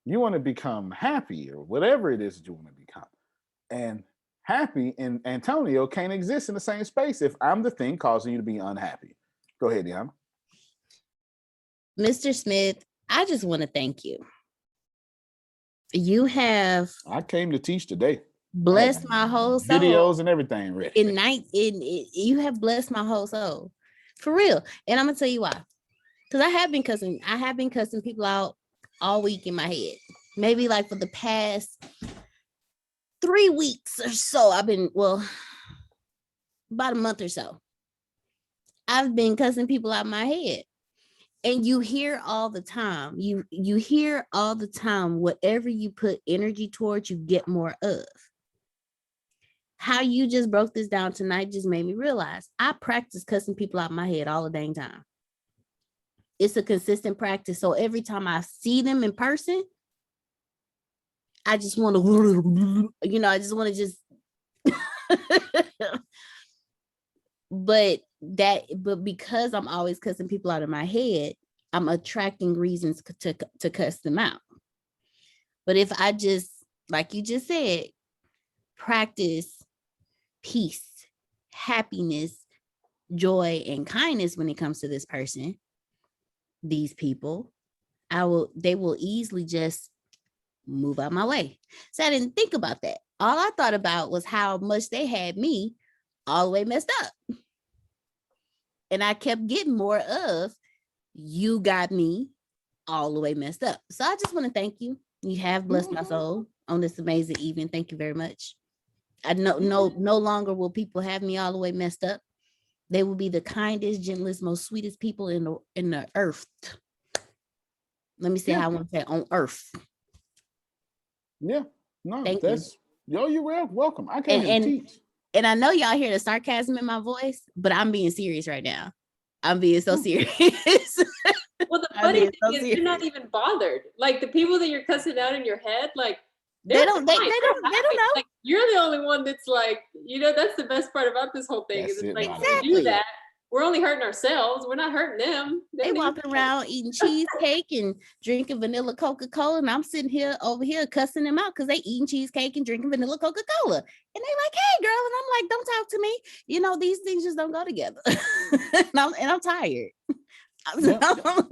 You want to become happy or whatever it is that you want to become. And happy and Antonio can't exist in the same space if I'm the thing causing you to be unhappy. Go ahead, Deanna. Mr. Smith, I just want to thank you. You have I came to teach today. blessed my whole soul. Videos and everything ready. You have blessed my whole soul. For real. And I'm gonna tell you why. Because I have been cussing people out all week in my head. Maybe like for the past 3 weeks or so. About a month or so. I've been cussing people out my head. And you hear all the time, you hear all the time, whatever you put energy towards, you get more of. How you just broke this down tonight just made me realize I practice cussing people out my head all the dang time. It's a consistent practice. So every time I see them in person, I just want to, I just want to just, but because I'm always cussing people out of my head, I'm attracting reasons to cuss them out. But if I just, like you just said, practice peace, happiness, joy, and kindness when it comes to this person, these people, they will easily just move out my way. So I didn't think about that. All I thought about was how much they had me all the way messed up. And I kept getting more of, you got me all the way messed up. So I just want to thank you. You have blessed my soul on this amazing evening. Thank you very much. I know no longer will people have me all the way messed up. They will be the kindest, gentlest, most sweetest people in the earth. Let me say how I want to say on earth. Yeah. No, Thank you're welcome. I came to teach. And I know y'all hear the sarcasm in my voice, but I'm being serious right now. I'm being so serious. Well, the funny thing is you're not even bothered. Like the people that you're cussing out in your head, like they don't know. Like you're the only one that's like, that's the best part about this whole thing. Is it's like exactly. we do that. We're only hurting ourselves. We're not hurting them. They walking around eating cheesecake and drinking vanilla Coca-Cola, and I'm sitting here over here cussing them out because they eating cheesecake and drinking vanilla Coca-Cola. And they like, hey girl, and I'm like, don't talk to me. These things just don't go together. and I'm tired. I'm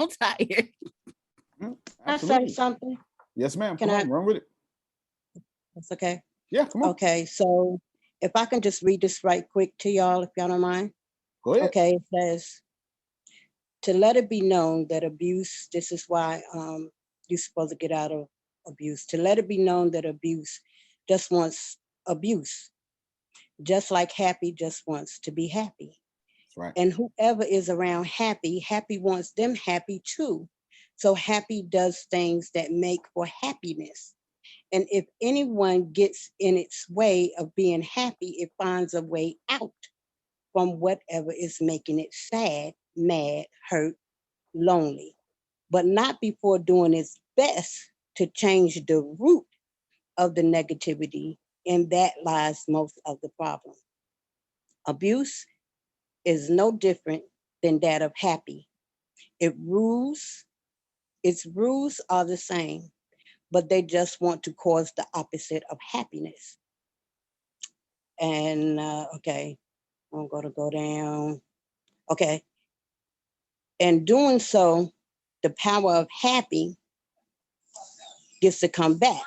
tired. Can I say something? Yes, ma'am. Come on, run with it. That's okay. Yeah, come on. Okay, so if I can just read this right quick to y'all, if y'all don't mind. Go ahead. Okay, it says, to let it be known that abuse, this is why you're supposed to get out of abuse. To let it be known that abuse just wants abuse. Just like happy just wants to be happy. That's right. And whoever is around happy, happy wants them happy too. So happy does things that make for happiness. And if anyone gets in its way of being happy, it finds a way out from whatever is making it sad, mad, hurt, lonely, but not before doing its best to change the root of the negativity, and that lies most of the problem. Abuse is no different than that of happy. Its rules are the same, but they just want to cause the opposite of happiness. And okay, I'm going to go down. Okay. And doing so, the power of happy gets to come back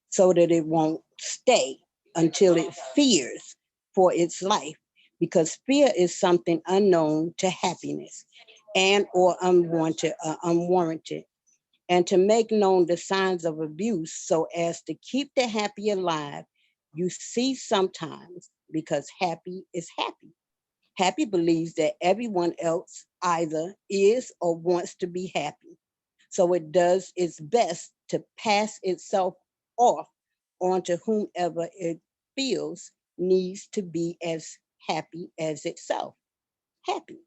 so that it won't stay until it fears for its life, because fear is something unknown to happiness and or unwarranted. And to make known the signs of abuse so as to keep the happy alive, you see sometimes, because happy is happy. Happy believes that everyone else either is or wants to be happy. So it does its best to pass itself off onto whomever it feels needs to be as happy as itself. Happy.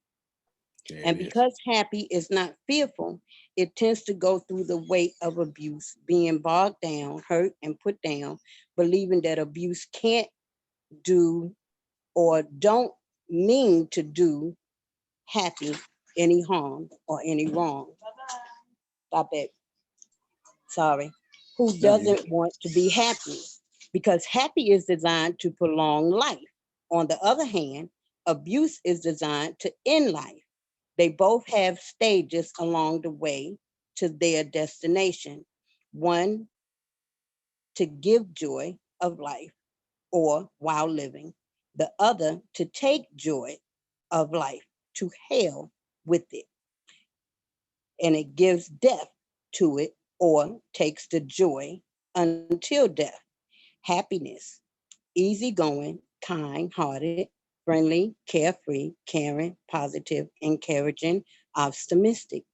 And because happy is not fearful, it tends to go through the weight of abuse, being bogged down, hurt, and put down, believing that abuse can't do or don't mean to do happy any harm or any wrong. Stop it. Sorry. Who doesn't want to be happy? Because happy is designed to prolong life. On the other hand, abuse is designed to end life. They both have stages along the way to their destination. One to give joy of life or while living, the other to take joy of life to hell with it. And it gives death to it or takes the joy until death. Happiness, easygoing, kind-hearted, friendly, carefree, caring, positive, encouraging, optimistic.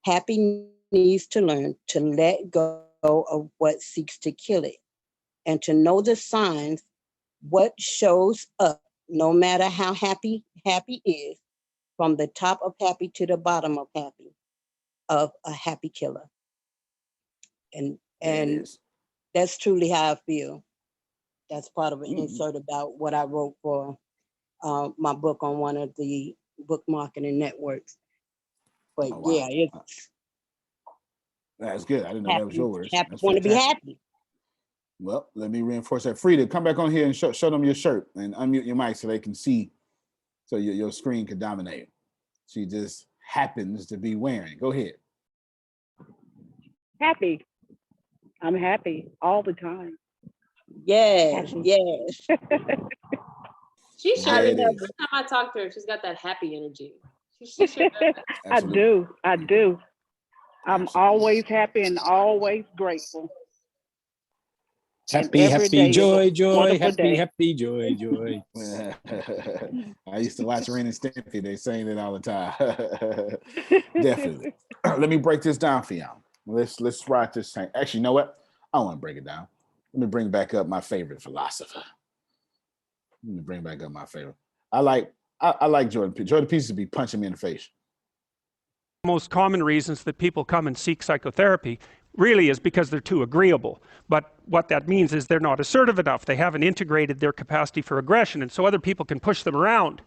Happy needs to learn to let go of what seeks to kill it and to know the signs, what shows up, no matter how happy is, from the top of happy to the bottom of happy, of a happy killer. And that's truly how I feel. That's part of an insert about what I wrote for my book on one of the book marketing networks. But it's that's good. I didn't know that was your words. Happy, want to be happy. Well, let me reinforce that. Frida, come back on here and show them your shirt and unmute your mic so they can see, so your screen can dominate. She just happens to be wearing. Go ahead. Happy. I'm happy all the time. Yes, yes. She sure is. Every time I talk to her, she's got that happy energy. She sure I do. I'm always happy and always grateful. Happy, happy, joy, joy, happy, happy, joy, joy. I used to watch Ren and Stimpy. They saying it all the time. Definitely. Let me break this down for y'all. Let's write this thing. Actually, you know what? I want to break it down. Let me bring back up my favorite philosopher. Let me bring back up my favorite. I like Jordan Peterson. Jordan Peterson be punching me in the face. Most common reasons that people come and seek psychotherapy really is because they're too agreeable. But what that means is they're not assertive enough. They haven't integrated their capacity for aggression, and so other people can push them around.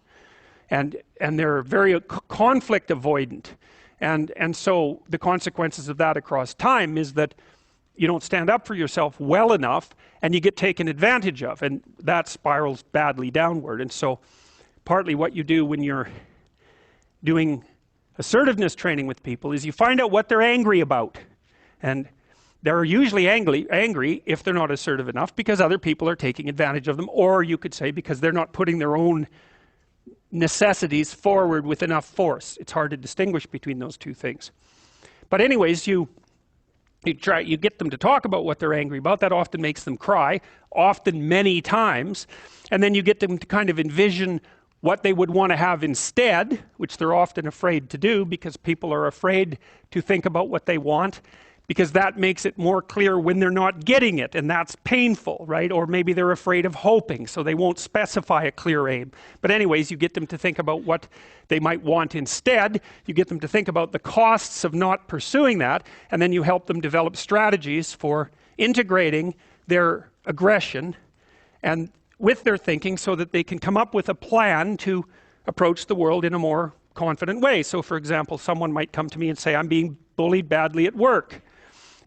And they're very conflict avoidant. And so the consequences of that across time is that you don't stand up for yourself well enough and you get taken advantage of, and that spirals badly downward. And so partly what you do when you're doing assertiveness training with people is you find out what they're angry about. And they're usually angry if they're not assertive enough because other people are taking advantage of them, or you could say because they're not putting their own necessities forward with enough force. It's hard to distinguish between those two things. But anyways, you get them to talk about what they're angry about. That often makes them cry, often many times. And then you get them to kind of envision what they would want to have instead, which they're often afraid to do because people are afraid to think about what they want, because that makes it more clear when they're not getting it, and that's painful, right? Or maybe they're afraid of hoping, so they won't specify a clear aim. But anyways, you get them to think about what they might want instead. You get them to think about the costs of not pursuing that, and then you help them develop strategies for integrating their aggression and with their thinking so that they can come up with a plan to approach the world in a more confident way. So for example, someone might come to me and say, I'm being bullied badly at work.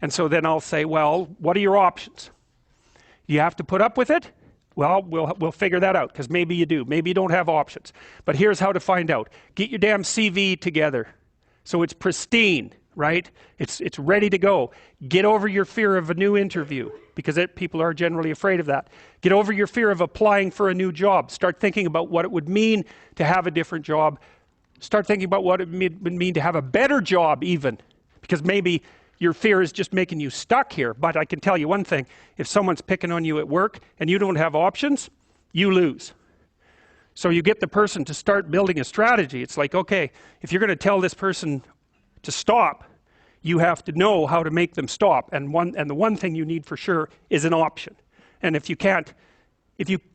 And so then I'll say, well, what are your options? You have to put up with it? Well, we'll figure that out, because maybe you do. Maybe you don't have options. But here's how to find out. Get your damn CV together so it's pristine, right? It's ready to go. Get over your fear of a new interview, because people are generally afraid of that. Get over your fear of applying for a new job. Start thinking about what it would mean to have a different job. Start thinking about what it would mean to have a better job even, because maybe your fear is just making you stuck here. But I can tell you one thing, if someone's picking on you at work and you don't have options, you lose. So you get the person to start building a strategy. It's like, okay, if you're going to tell this person to stop, you have to know how to make them stop. And the one thing you need for sure is an option. And if you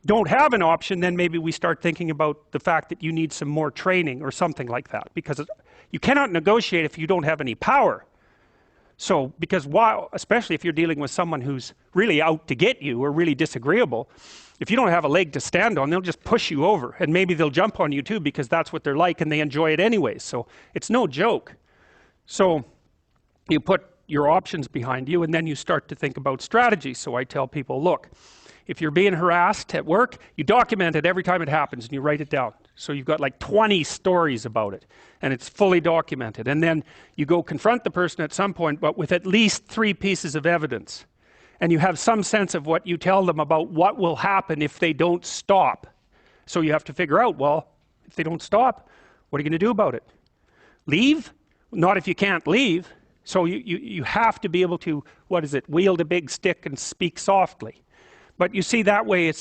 don't have an option, then maybe we start thinking about the fact that you need some more training or something like that, because you cannot negotiate if you don't have any power. So, because while, especially if you're dealing with someone who's really out to get you or really disagreeable, if you don't have a leg to stand on, they'll just push you over, and maybe they'll jump on you too because that's what they're like and they enjoy it anyways. So it's no joke. So you put your options behind you and then you start to think about strategy. So I tell people, look, if you're being harassed at work, you document it every time it happens and you write it down. So you've got like 20 stories about it and it's fully documented. And then you go confront the person at some point, but with at least 3 pieces of evidence. And you have some sense of what you tell them about what will happen if they don't stop. So you have to figure out, well, if they don't stop, what are you going to do about it? Leave? Not if you can't leave. So you have to be able to, wield a big stick and speak softly. But you see, that way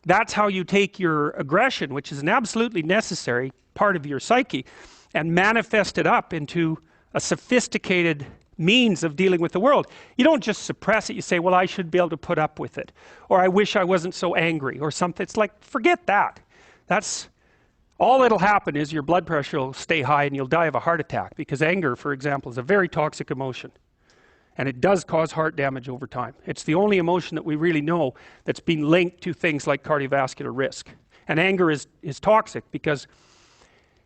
that's how you take your aggression, which is an absolutely necessary part of your psyche, and manifest it up into a sophisticated means of dealing with the world. You don't just suppress it. You say, well, I should be able to put up with it. Or I wish I wasn't so angry or something. It's like, forget that. That's all that'll happen is your blood pressure will stay high and you'll die of a heart attack, because anger, for example, is a very toxic emotion. And it does cause heart damage over time. It's the only emotion that we really know that's been linked to things like cardiovascular risk. And anger is toxic because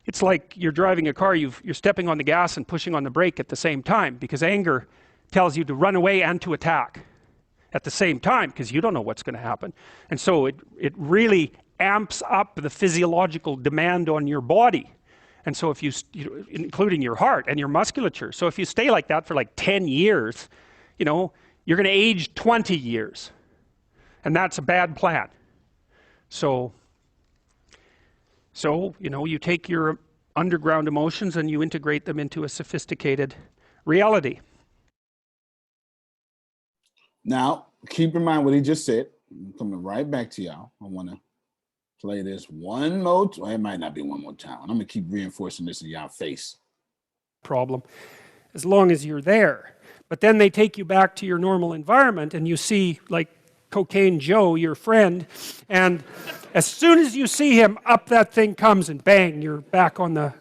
it's like you're driving a car, you're stepping on the gas and pushing on the brake at the same time, because anger tells you to run away and to attack at the same time, because you don't know what's going to happen. And so it really amps up the physiological demand on your body. And so if you, including your heart and your musculature. So if you stay like that for like 10 years, you're going to age 20 years. And that's a bad plan. So, you take your underground emotions and you integrate them into a sophisticated reality. Now, keep in mind what he just said. I'm coming right back to y'all. I want to play this one more. Well, it might not be one more time. I'm going to keep reinforcing this in y'all face. Problem, as long as you're there. But then they take you back to your normal environment and you see, like, Cocaine Joe, your friend, and as soon as you see him, up that thing comes and bang, you're back on the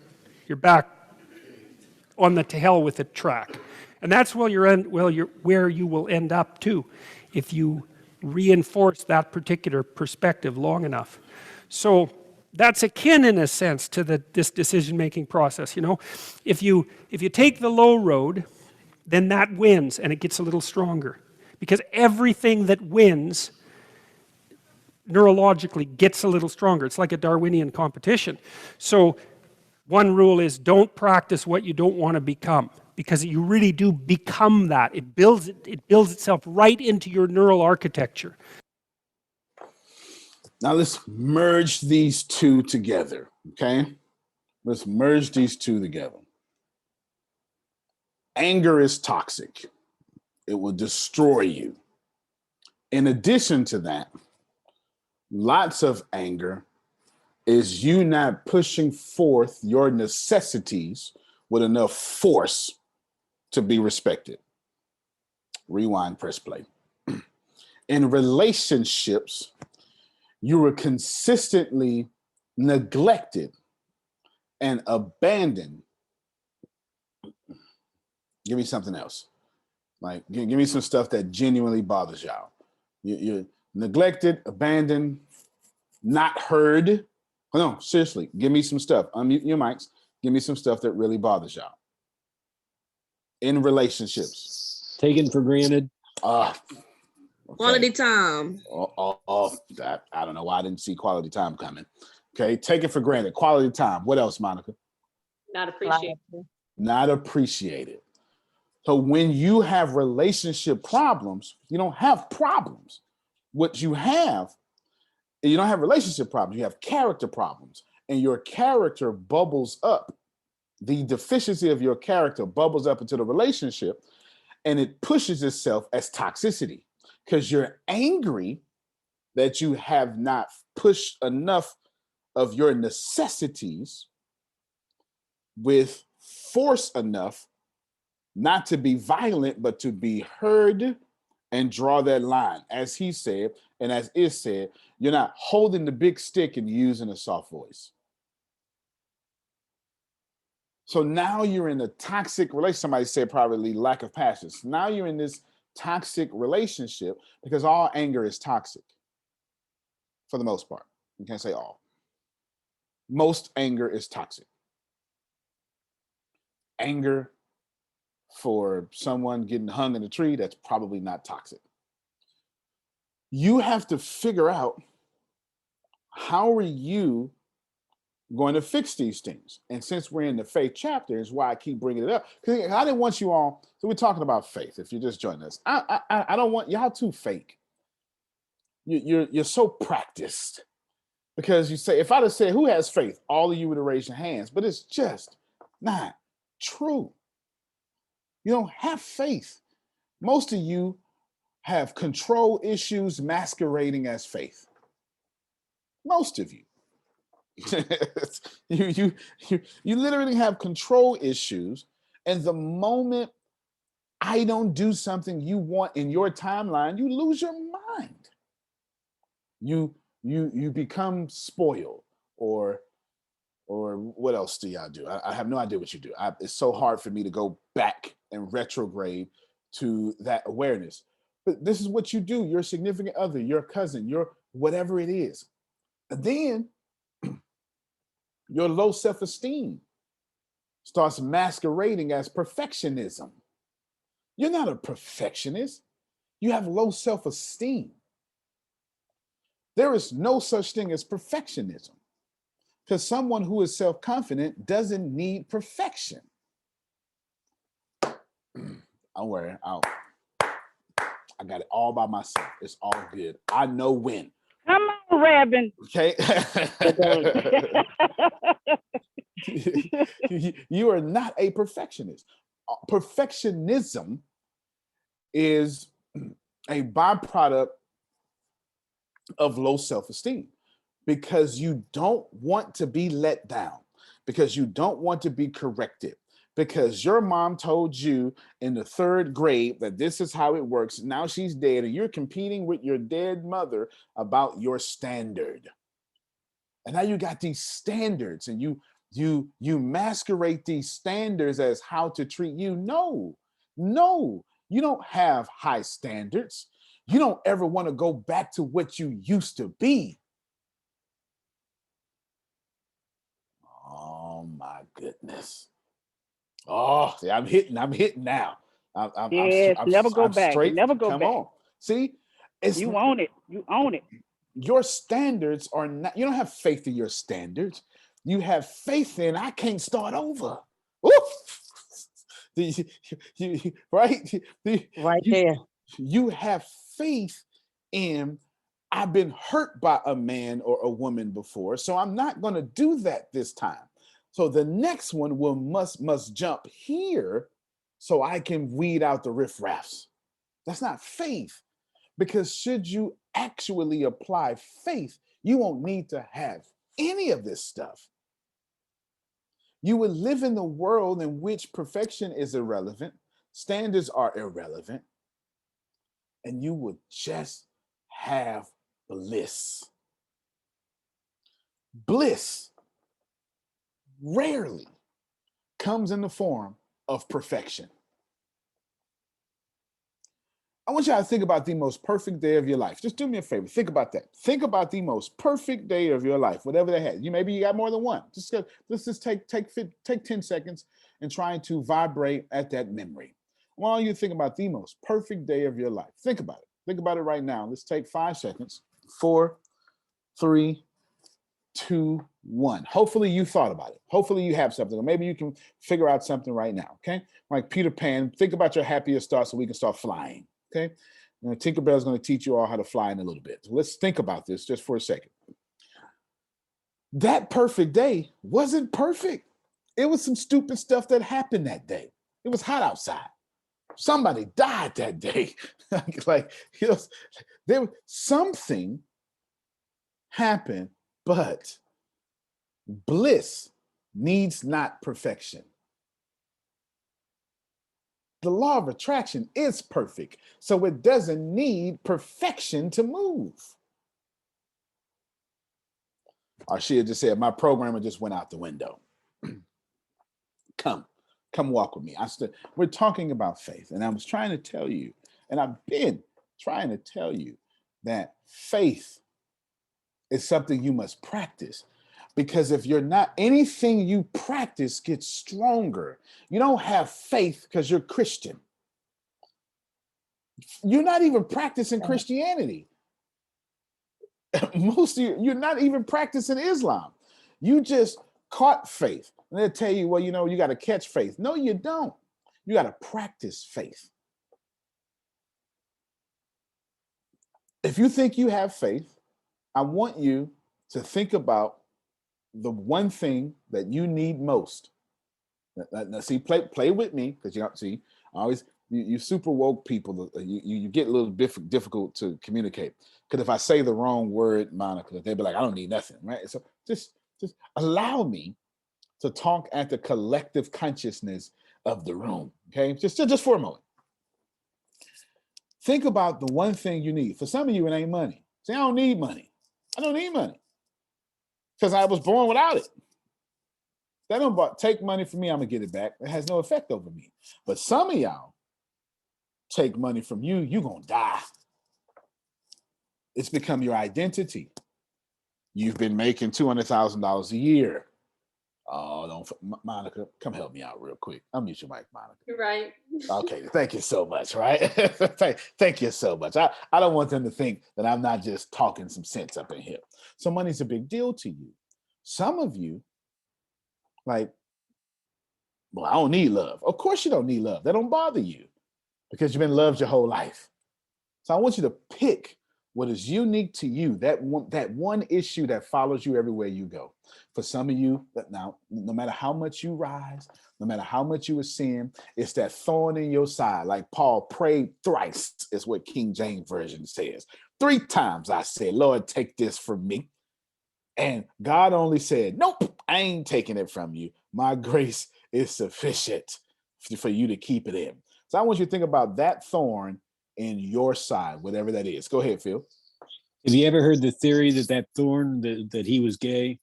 to hell with it track. And that's where you will end up too, if you reinforce that particular perspective long enough. So that's akin in a sense to this decision-making process. If you take the low road, then that wins and it gets a little stronger. Because everything that wins neurologically gets a little stronger. It's like a Darwinian competition. So one rule is don't practice what you don't want to become, because you really do become that. It builds itself right into your neural architecture. Now let's merge these two together, okay? Let's merge these two together. Anger is toxic. It will destroy you. In addition to that, lots of anger is you not pushing forth your necessities with enough force to be respected. Rewind, press play. In relationships, you were consistently neglected and abandoned. Give me something else. Like, give me some stuff that genuinely bothers y'all. You're neglected, abandoned, not heard. Oh, no, seriously, give me some stuff. Unmute your mics. Give me some stuff that really bothers y'all. In relationships. Taken for granted. Okay. Quality time. I don't know why I didn't see quality time coming. Okay, taken for granted. Quality time. What else, Monica? Not appreciated. Not appreciated. So when you have relationship problems, you don't have problems. What you don't have relationship problems, you have character problems. And your character bubbles up. The deficiency of your character bubbles up into the relationship, and it pushes itself as toxicity because you're angry that you have not pushed enough of your necessities with force enough, not to be violent, but to be heard and draw that line. As he said, and as is said, you're not holding the big stick and using a soft voice. So now you're in a toxic relationship. Somebody said probably lack of passion. So now you're in this toxic relationship because all anger is toxic for the most part. You can't say all. Most anger is toxic. Anger for someone getting hung in a tree, that's probably not toxic. You have to figure out, how are you going to fix these things? And since we're in the faith chapter, is why I keep bringing it up. Because I didn't want you all, so we're talking about faith. If you're just joining us, I don't want y'all too fake. You're so practiced, because you say, if I'd have said who has faith, all of you would have raised your hands, but it's just not true. You don't have faith. Most of you have control issues masquerading as faith. Most of you. you literally have control issues, and the moment I don't do something you want in your timeline, you lose your mind. You become spoiled, or what else do y'all do? I have no idea what you do. It's so hard for me to go back and retrograde to that awareness. But this is what you do. Your significant other, your cousin, your whatever it is. And then your low self-esteem starts masquerading as perfectionism. You're not a perfectionist. You have low self-esteem. There is no such thing as perfectionism, because someone who is self-confident doesn't need perfection. Don't worry, I got it all by myself. It's all good. I know when. Come on, Reverend. Okay. You are not a perfectionist. Perfectionism is a byproduct of low self-esteem, because you don't want to be let down, because you don't want to be corrected, because your mom told you in the 3rd grade that this is how it works. Now she's dead, and you're competing with your dead mother about your standard. And now you got these standards, and you masquerade these standards as how to treat you. No, you don't have high standards. You don't ever want to go back to what you used to be. Oh my goodness. Oh, see, I'm hitting now. Yes, never go I'm back. straight. Never go Come back. on. See, You own it. You own it. Your standards are not, you don't have faith in your standards. You have faith in, I can't start over. Right? Right there. You have faith in, I've been hurt by a man or a woman before, so I'm not going to do that this time. So the next one must jump here so I can weed out the riffraffs. That's not faith, because should you actually apply faith, you won't need to have any of this stuff. You would live in the world in which perfection is irrelevant, standards are irrelevant, and you would just have bliss. Bliss rarely comes in the form of perfection. I want y'all to think about the most perfect day of your life. Just do me a favor. Think about that. Think about the most perfect day of your life, whatever that had. Maybe you got more than one. Let's just take 10 seconds and try to vibrate at that memory. I want you to think about the most perfect day of your life. Think about it. Think about it right now. Let's take 5 seconds. 4, 3, 2, 1. Hopefully you thought about it. Hopefully you have something, or maybe you can figure out something right now. Okay, like Peter Pan. Think about your happiest thoughts so we can start flying. Okay, Tinkerbell is going to teach you all how to fly in a little bit. So let's think about this just for a second. That perfect day wasn't perfect. It was some stupid stuff that happened that day. It was hot outside. Somebody died that day. There something happened, but bliss needs not perfection. The law of attraction is perfect, so it doesn't need perfection to move. Or she had just said, my programmer just went out the window. Come walk with me. We're talking about faith. And I was trying to tell you, and I've been trying to tell you that faith is something you must practice. Because if you're not, anything you practice gets stronger. You don't have faith because you're Christian. You're not even practicing Christianity. Most of you're not even practicing Islam. You just caught faith. And they'll tell you, well, you got to catch faith. No, you don't. You got to practice faith. If you think you have faith, I want you to think about the one thing that you need most. Now see, play with me, because I always you super woke people. You get a little difficult to communicate. Because if I say the wrong word, Monica, they'll be like, I don't need nothing, right? So just allow me to talk at the collective consciousness of the room. Okay, just for a moment. Think about the one thing you need. For some of you, it ain't money. See, I don't need money. I don't need money because I was born without it. They don't take money from me, I'm gonna get it back. It has no effect over me. But some of y'all take money from you, you're gonna die. It's become your identity. You've been making $200,000 a year. Oh, don't, Monica, come help me out real quick. I'll mute your mic, Monica. You're right. Okay, thank you so much, right? Thank you so much. I don't want them to think that I'm not just talking some sense up in here. So money's a big deal to you. Some of you, like, well, I don't need love. Of course you don't need love. That don't bother you because you've been loved your whole life. So I want you to pick what is unique to you, that one issue that follows you everywhere you go. For some of you, now, no matter how much you rise, no matter how much you ascend, it's that thorn in your side. Like Paul prayed thrice, is what King James Version says. 3 times I said, Lord, take this from me. And God only said, nope, I ain't taking it from you. My grace is sufficient for you to keep it in. So I want you to think about that thorn in your side, whatever that is. Go ahead, Phil. Have you ever heard the theory that thorn, that he was gay?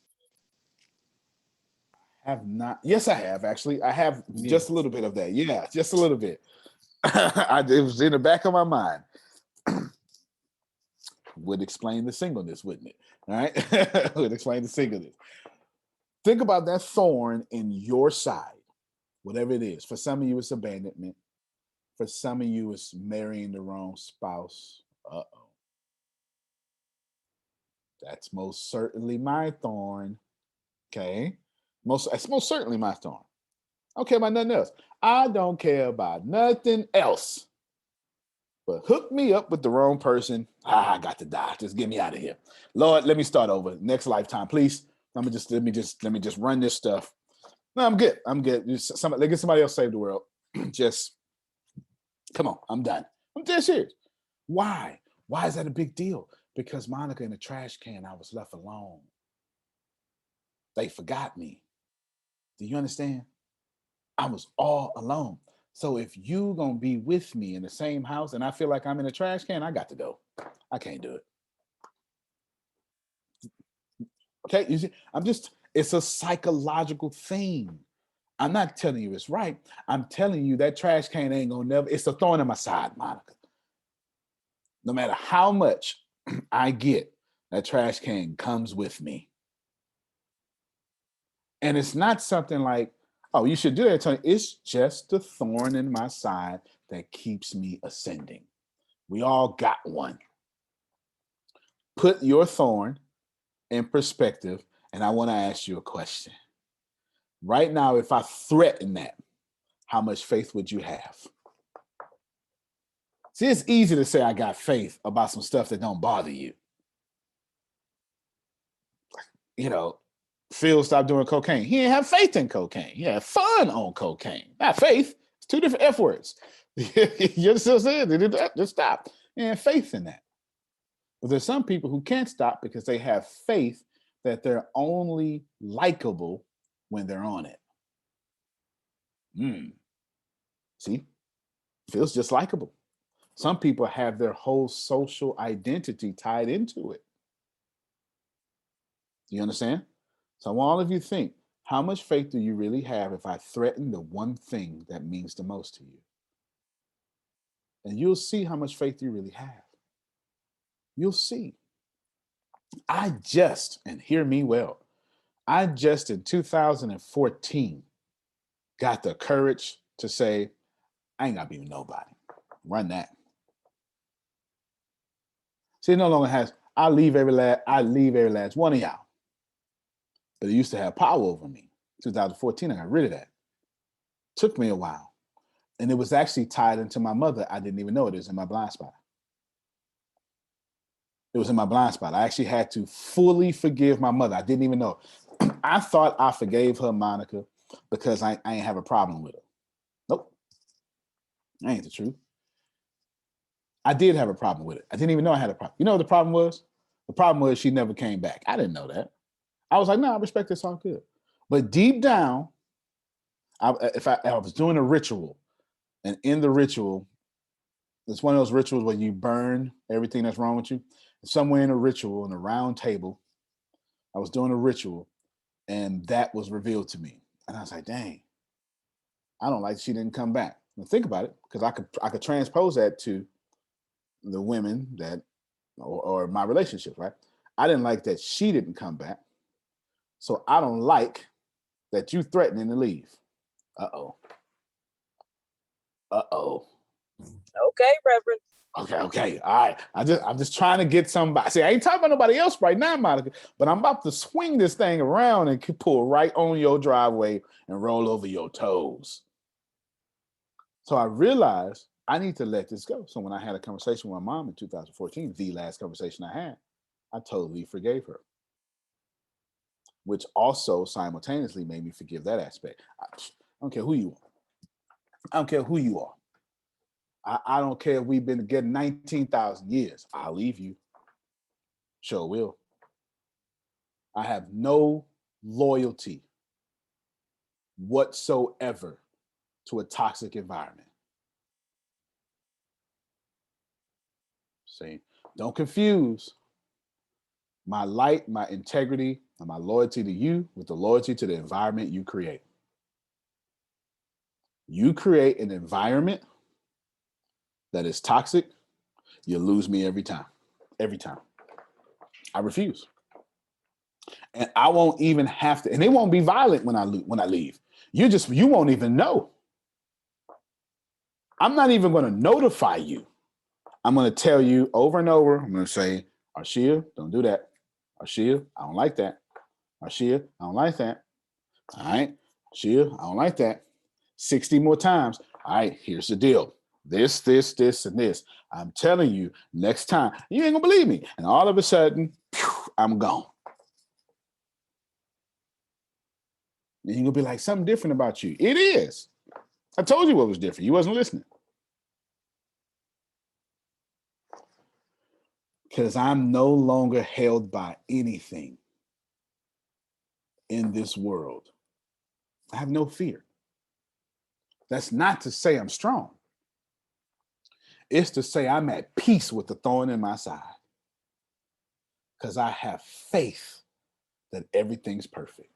Have not. Yes, I have, actually. I have just a little bit of that. Yeah, just a little bit. It was in the back of my mind. Would explain the singleness, wouldn't it? All right. Would explain the singleness. Think about that thorn in your side, whatever it is. For some of you, it's abandonment. For some of you, it's marrying the wrong spouse. Uh-oh. That's most certainly my thorn. Okay. It's most certainly my thorn. I don't care about nothing else. I don't care about nothing else. But hook me up with the wrong person. I got to die. Just get me out of here. Lord, let me start over. Next lifetime, please. Let me just run this stuff. No, I'm good. I'm good. Let somebody else save the world. Just come on. I'm done. I'm dead serious. Why? Why is that a big deal? Because Monica, in the trash can, I was left alone. They forgot me. Do you understand? I was all alone. So if you gonna be with me in the same house and I feel like I'm in a trash can, I got to go. I can't do it. Okay, you see, it's a psychological thing. I'm not telling you it's right. I'm telling you that trash can ain't gonna never, it's a thorn in my side, Monica. No matter how much I get, that trash can comes with me. And it's not something like, oh, you should do that, Tony. It's just the thorn in my side that keeps me ascending. We all got one. Put your thorn in perspective, and I want to ask you a question. Right now, if I threaten that, how much faith would you have? See, it's easy to say I got faith about some stuff that don't bother you. You know, Phil stopped doing cocaine. He didn't have faith in cocaine. He had fun on cocaine, not faith. It's 2 different F words. You're still saying just stop. And faith in that. But there's some people who can't stop because they have faith that they're only likable when they're on it. See, feels just likable. Some people have their whole social identity tied into it. Do you understand? So I want all of you to think, How much faith do you really have if I threaten the one thing that means the most to you? And you'll see how much faith you really have. You'll see. And hear me well, I just in 2014 got the courage to say, I ain't got to be with nobody. Run that. See, it no longer has, I leave every last one of y'all. But it used to have power over me. 2014, I got rid of that. Took me a while. And it was actually tied into my mother. I didn't even know it was in my blind spot. It was in my blind spot. I actually had to fully forgive my mother. I didn't even know. I thought I forgave her, Monica, because I ain't have a problem with her. Nope. That ain't the truth. I did have a problem with it. I didn't even know I had a problem. You know what the problem was? The problem was she never came back. I didn't know that. I was like, no, I respect this all good. But deep down, I was doing a ritual, and in the ritual, it's one of those rituals where you burn everything that's wrong with you. Somewhere in a ritual, in a round table, I was doing a ritual, and that was revealed to me. And I was like, dang, I don't like she didn't come back. Now think about it, because I could transpose that to the women that, or my relationship, right? I didn't like that she didn't come back. So I don't like that you threatening to leave. Uh-oh. Uh-oh. Okay, Reverend. Okay. All right. I'm just trying to get somebody. See, I ain't talking about nobody else right now, Monica, but I'm about to swing this thing around and pull right on your driveway and roll over your toes. So I realized I need to let this go. So when I had a conversation with my mom in 2014, the last conversation I had, I totally forgave her, which also simultaneously made me forgive that aspect. I don't care who you are. I don't care who you are. I don't care if we've been together 19,000 years. I'll leave you. Sure will. I have no loyalty whatsoever to a toxic environment. See, don't confuse my light, my integrity, and my loyalty to you with the loyalty to the environment you create. You create an environment that is toxic, you lose me every time. Every time. I refuse. And I won't even have to, and it won't be violent when I leave. You won't even know. I'm not even going to notify you. I'm going to tell you over and over. I'm going to say, Arshia, don't do that. Arshia, I don't like that. Arshia, I don't like that. All right. Arshia, I don't like that. 60 more times. All right, here's the deal. This, and this. I'm telling you, next time, you ain't gonna believe me. And all of a sudden, I'm gone. And you're gonna be like, something different about you. It is. I told you what was different. You wasn't listening. Because I'm no longer held by anything in this world. I have no fear. That's not to say I'm strong. It's to say I'm at peace with the thorn in my side. Because I have faith that everything's perfect.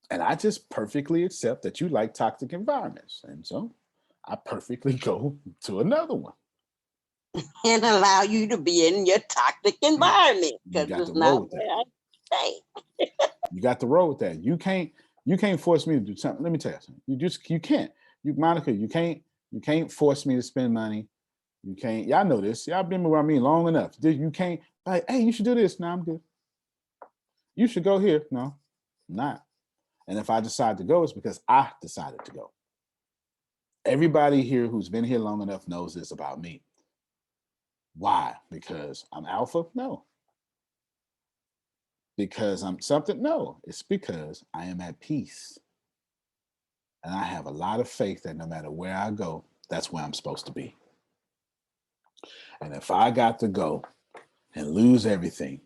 And I just perfectly accept that you like toxic environments. And so I perfectly go to another one. And allow you to be in your toxic environment. You Because got it's to roll not with where that. I stay. You got to roll with that. You can't force me to do something. Let me tell you something. You can't. Monica, you can't force me to spend money. You can't. Y'all know this. Y'all been around me long enough. You can't, like, hey, you should do this. No, I'm good. You should go here. No, I'm not. And if I decide to go, it's because I decided to go. Everybody here who's been here long enough knows this about me. Why? Because I'm alpha? No. Because I'm something? No. It's because I am at peace. And I have a lot of faith that no matter where I go, that's where I'm supposed to be. And if I got to go and lose everything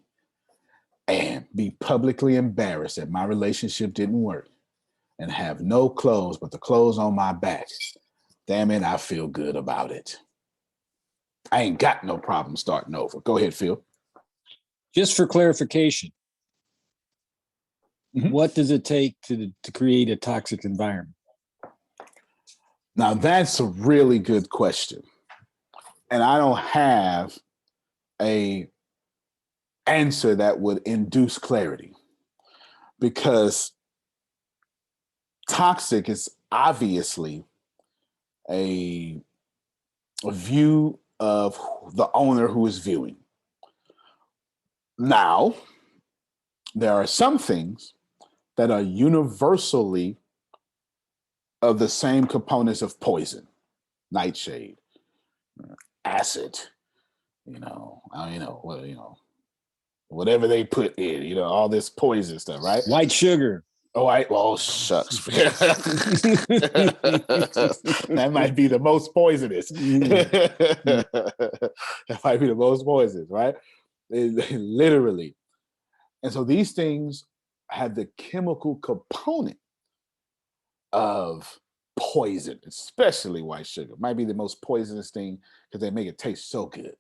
and be publicly embarrassed that my relationship didn't work and have no clothes but the clothes on my back, damn it, I feel good about it. I ain't got no problem starting over. Go ahead, Phil. Just for clarification, What does it take to create a toxic environment? Now, that's a really good question. And I don't have a answer that would induce clarity, because toxic is obviously a view of the owner who is viewing. Now, there are some things that are universally of the same components of poison: nightshade, acid, whatever they put in, all this poison stuff, right? White sugar. Well, shucks. That might be the most poisonous. That might be the most poisonous, right? Literally. And so these things have the chemical component of poison, especially white sugar. Might be the most poisonous thing because they make it taste so good.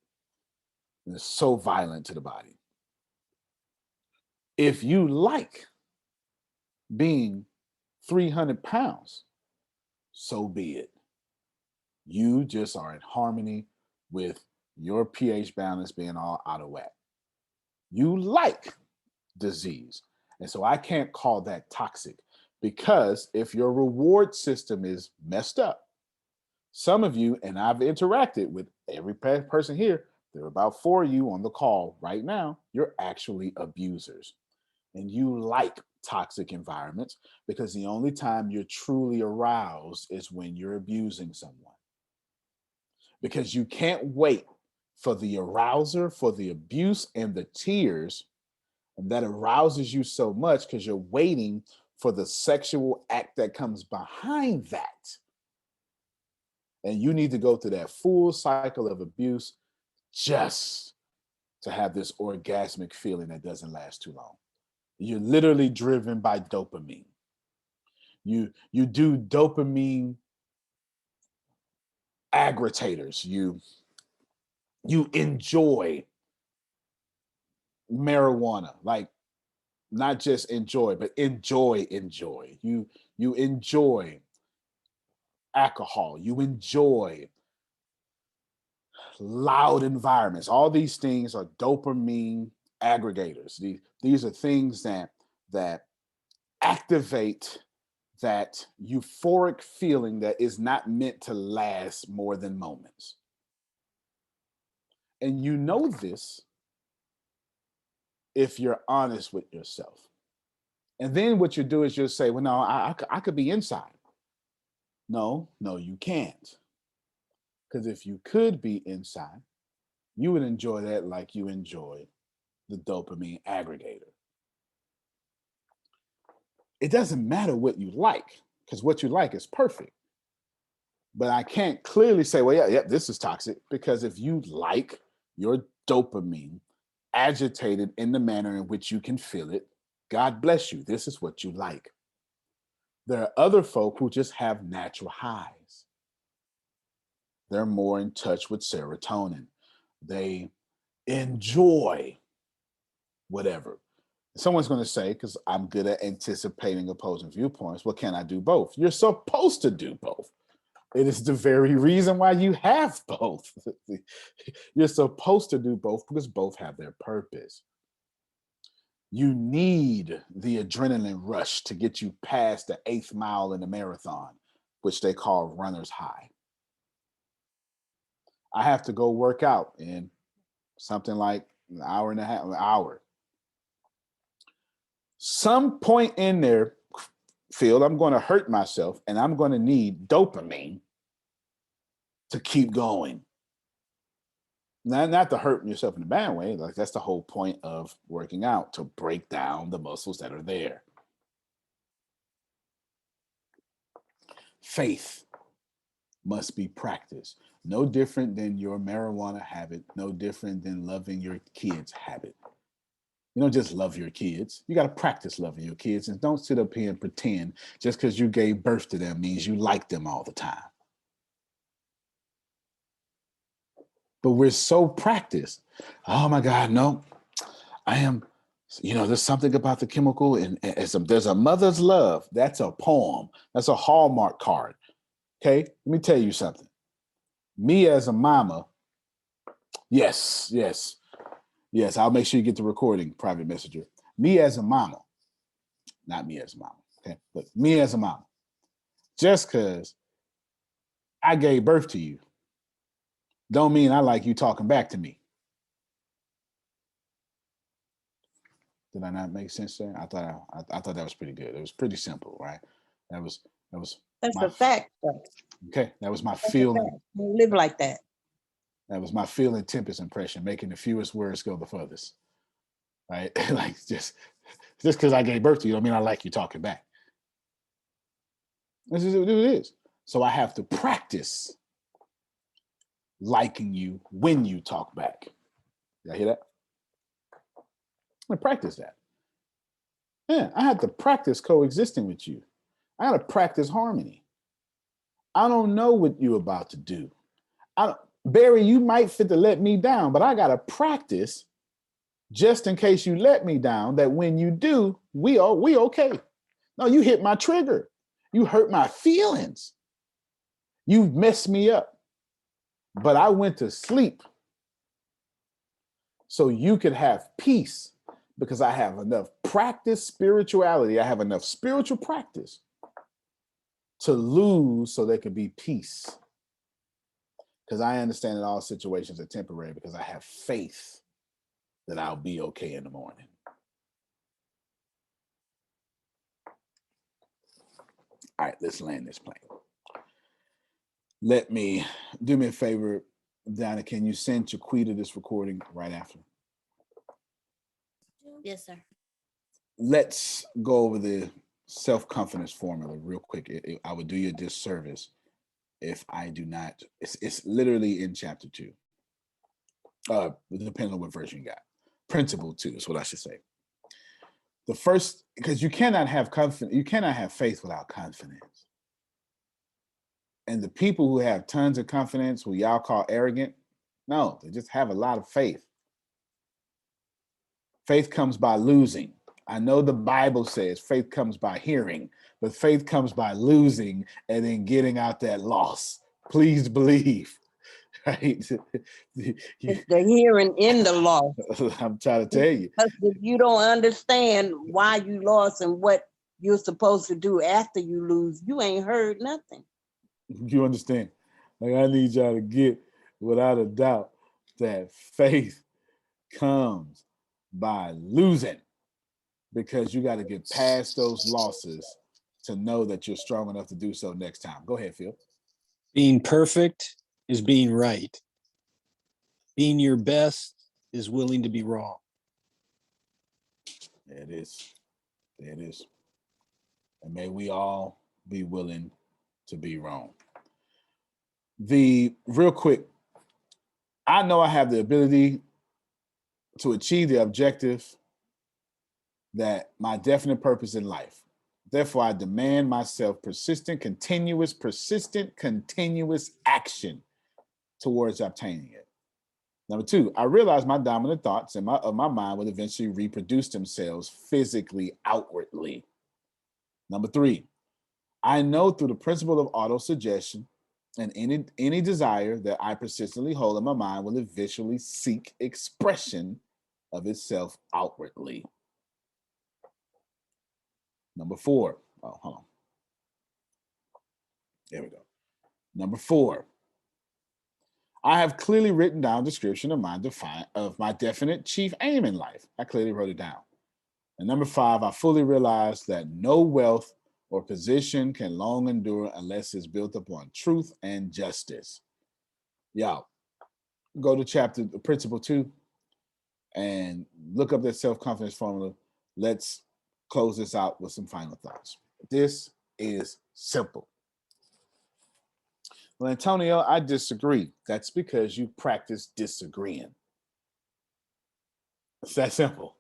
And it's so violent to the body. If you like being 300 pounds, so be it. You just are in harmony with your pH balance being all out of whack. You like disease. And so I can't call that toxic, because if your reward system is messed up, some of you, and I've interacted with every person here, there are about 4 of you on the call right now, you're actually abusers. And you like toxic environments because the only time you're truly aroused is when you're abusing someone. Because you can't wait for the arouser, for the abuse and the tears, and that arouses you so much because you're waiting for the sexual act that comes behind that. And you need to go through that full cycle of abuse just to have this orgasmic feeling that doesn't last too long. You're literally driven by dopamine. You do dopamine aggregators. You enjoy marijuana, like not just enjoy, but enjoy. You enjoy alcohol. You enjoy loud environments. All these things are dopamine aggregators. These are things that activate that euphoric feeling that is not meant to last more than moments. And you know this if you're honest with yourself. And then what you do is you'll say, well, no, I could be inside. No, you can't. Because if you could be inside, you would enjoy that like you enjoy the dopamine aggregator. It doesn't matter what you like, because what you like is perfect. But I can't clearly say, well, yeah, this is toxic, because if you like your dopamine agitated in the manner in which you can feel it, God bless you. This is what you like. There are other folk who just have natural highs. They're more in touch with serotonin. They enjoy whatever. Someone's going to say, because I'm good at anticipating opposing viewpoints, well, can I do both? You're supposed to do both. It is the very reason why you have both. You're supposed to do both because both have their purpose. You need the adrenaline rush to get you past the 8th mile in the marathon, which they call runner's high. I have to go work out in something like an hour and a half, an hour. Some point in there, Phil, I'm going to hurt myself and I'm going to need dopamine to keep going. Not to hurt yourself in a bad way. Like, that's the whole point of working out, to break down the muscles that are there. Faith must be practiced. No different than your marijuana habit, no different than loving your kids' habit. You don't just love your kids. You got to practice loving your kids, and don't sit up here and pretend just because you gave birth to them means you like them all the time. But we're so practiced. Oh my God, no, I am You know, there's something about the chemical, and there's a mother's love. That's a poem. That's a Hallmark card. Okay, let me tell you something. Me as a mama, yes. I'll make sure you get the recording, private messenger. Me as a mama, not me as a mama. Okay, but me as a mama. Just because I gave birth to you, don't mean I like you talking back to me. Did I not make sense there? I thought that was pretty good. It was pretty simple, right? That was That's a fact. Okay. That was my That's feeling. Live like that. That was my feeling Tempest impression, making the fewest words go the furthest. Right? Like just because I gave birth to you, don't mean I like you talking back. This is what it is. So I have to practice liking you when you talk back. Y'all hear that? I practice that. Yeah, I have to practice coexisting with you. I got to practice harmony. I don't know what you're about to do. Barry, you might fit to let me down, but I got to practice just in case you let me down, that when you do, we okay. No, you hit my trigger. You hurt my feelings. You messed me up. But I went to sleep so you could have peace, because I have enough practice spirituality. I have enough spiritual practice to lose so there could be peace. Because I understand that all situations are temporary, because I have faith that I'll be okay in the morning. All right, let's land this plane. Do me a favor, Donna, can you send Chiquita this recording right after? Yes, sir. Let's go over the self-confidence formula real quick. I would do you a disservice if I do not. It's literally in chapter 2. Depending on what version you got. Principle 2 is what I should say. The first, because you cannot have confidence, you cannot have faith without confidence. And the people who have tons of confidence, who y'all call arrogant, no, they just have a lot of faith. Faith comes by losing. I know the Bible says faith comes by hearing, but faith comes by losing and then getting out that loss. Please believe, right? It's the hearing in the loss. I'm trying to tell you. Because if you don't understand why you lost and what you're supposed to do after you lose, you ain't heard nothing. You understand? Like, I need y'all to get, without a doubt, that faith comes by losing, because you got to get past those losses to know that you're strong enough to do so next time. Go ahead, Phil. Being perfect is being right. Being your best is willing to be wrong. There it is. There it is. And may we all be willing to be wrong. Real quick, I know I have the ability to achieve the objective, that my definite purpose in life. Therefore, I demand myself persistent, continuous action towards obtaining it. Number 2, I realize my dominant thoughts of my mind will eventually reproduce themselves physically outwardly. Number 3, I know through the principle of autosuggestion and any desire that I persistently hold in my mind will eventually seek expression of itself outwardly. Number 4, hold on. There we go. Number 4, I have clearly written down a description of my definite chief aim in life. I clearly wrote it down. And number 5, I fully realize that no wealth or position can long endure unless it's built upon truth and justice. Y'all, go to principle 2 and look up that self-confidence formula. Let's close this out with some final thoughts. This is simple. Well, Antonio, I disagree. That's because you practice disagreeing. It's that simple.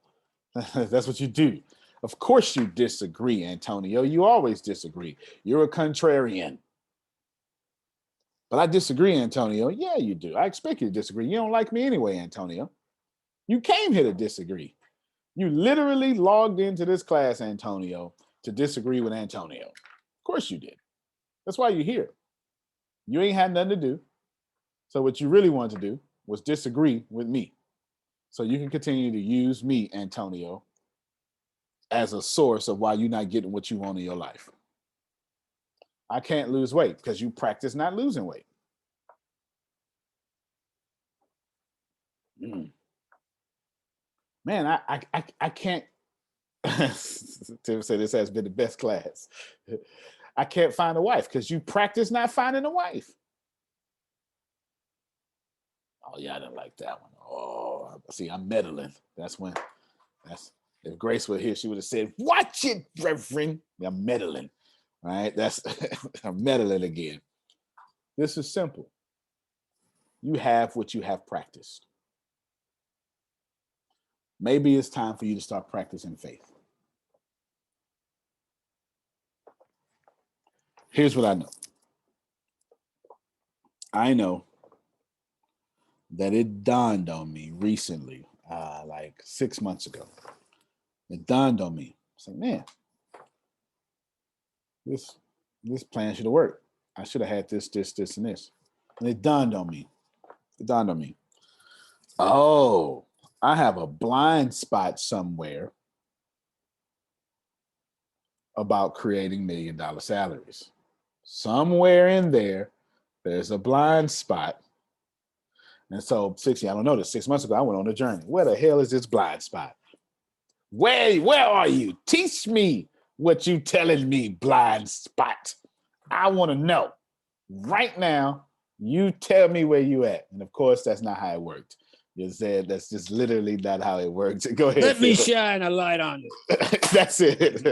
That's what you do. Of course you disagree, Antonio. You always disagree. You're a contrarian. But I disagree, Antonio. Yeah, you do. I expect you to disagree. You don't like me anyway, Antonio. You came here to disagree. You literally logged into this class, Antonio, to disagree with Antonio. Of course you did. That's why you're here. You ain't had nothing to do. So what you really wanted to do was disagree with me. So you can continue to use me, Antonio, as a source of why you're not getting what you want in your life. I can't lose weight because you practice not losing weight. Man, I can't. Tim said this has been the best class. I can't find a wife because you practice not finding a wife. Oh yeah, I didn't like that one. Oh, see, I'm meddling. That's if Grace were here, she would have said, "Watch it, Reverend." I'm meddling. Right? That's I'm meddling again. This is simple. You have what you have practiced. Maybe it's time for you to start practicing faith. Here's what I know. I know that it dawned on me recently, like 6 months ago. It dawned on me. I said, man, this plan should have worked. I should have had this, and this. And it dawned on me. Oh, I have a blind spot somewhere about creating $1 million salaries. Somewhere in there, there's a blind spot. And so, I don't know this. 6 months ago, I went on a journey. Where the hell is this blind spot? Where are you? Teach me what you telling me, blind spot. I want to know. Right now, you tell me where you at. And of course, that's not how it worked. You said that's just literally not how it works. Go ahead. Let me shine a light on it. That's it.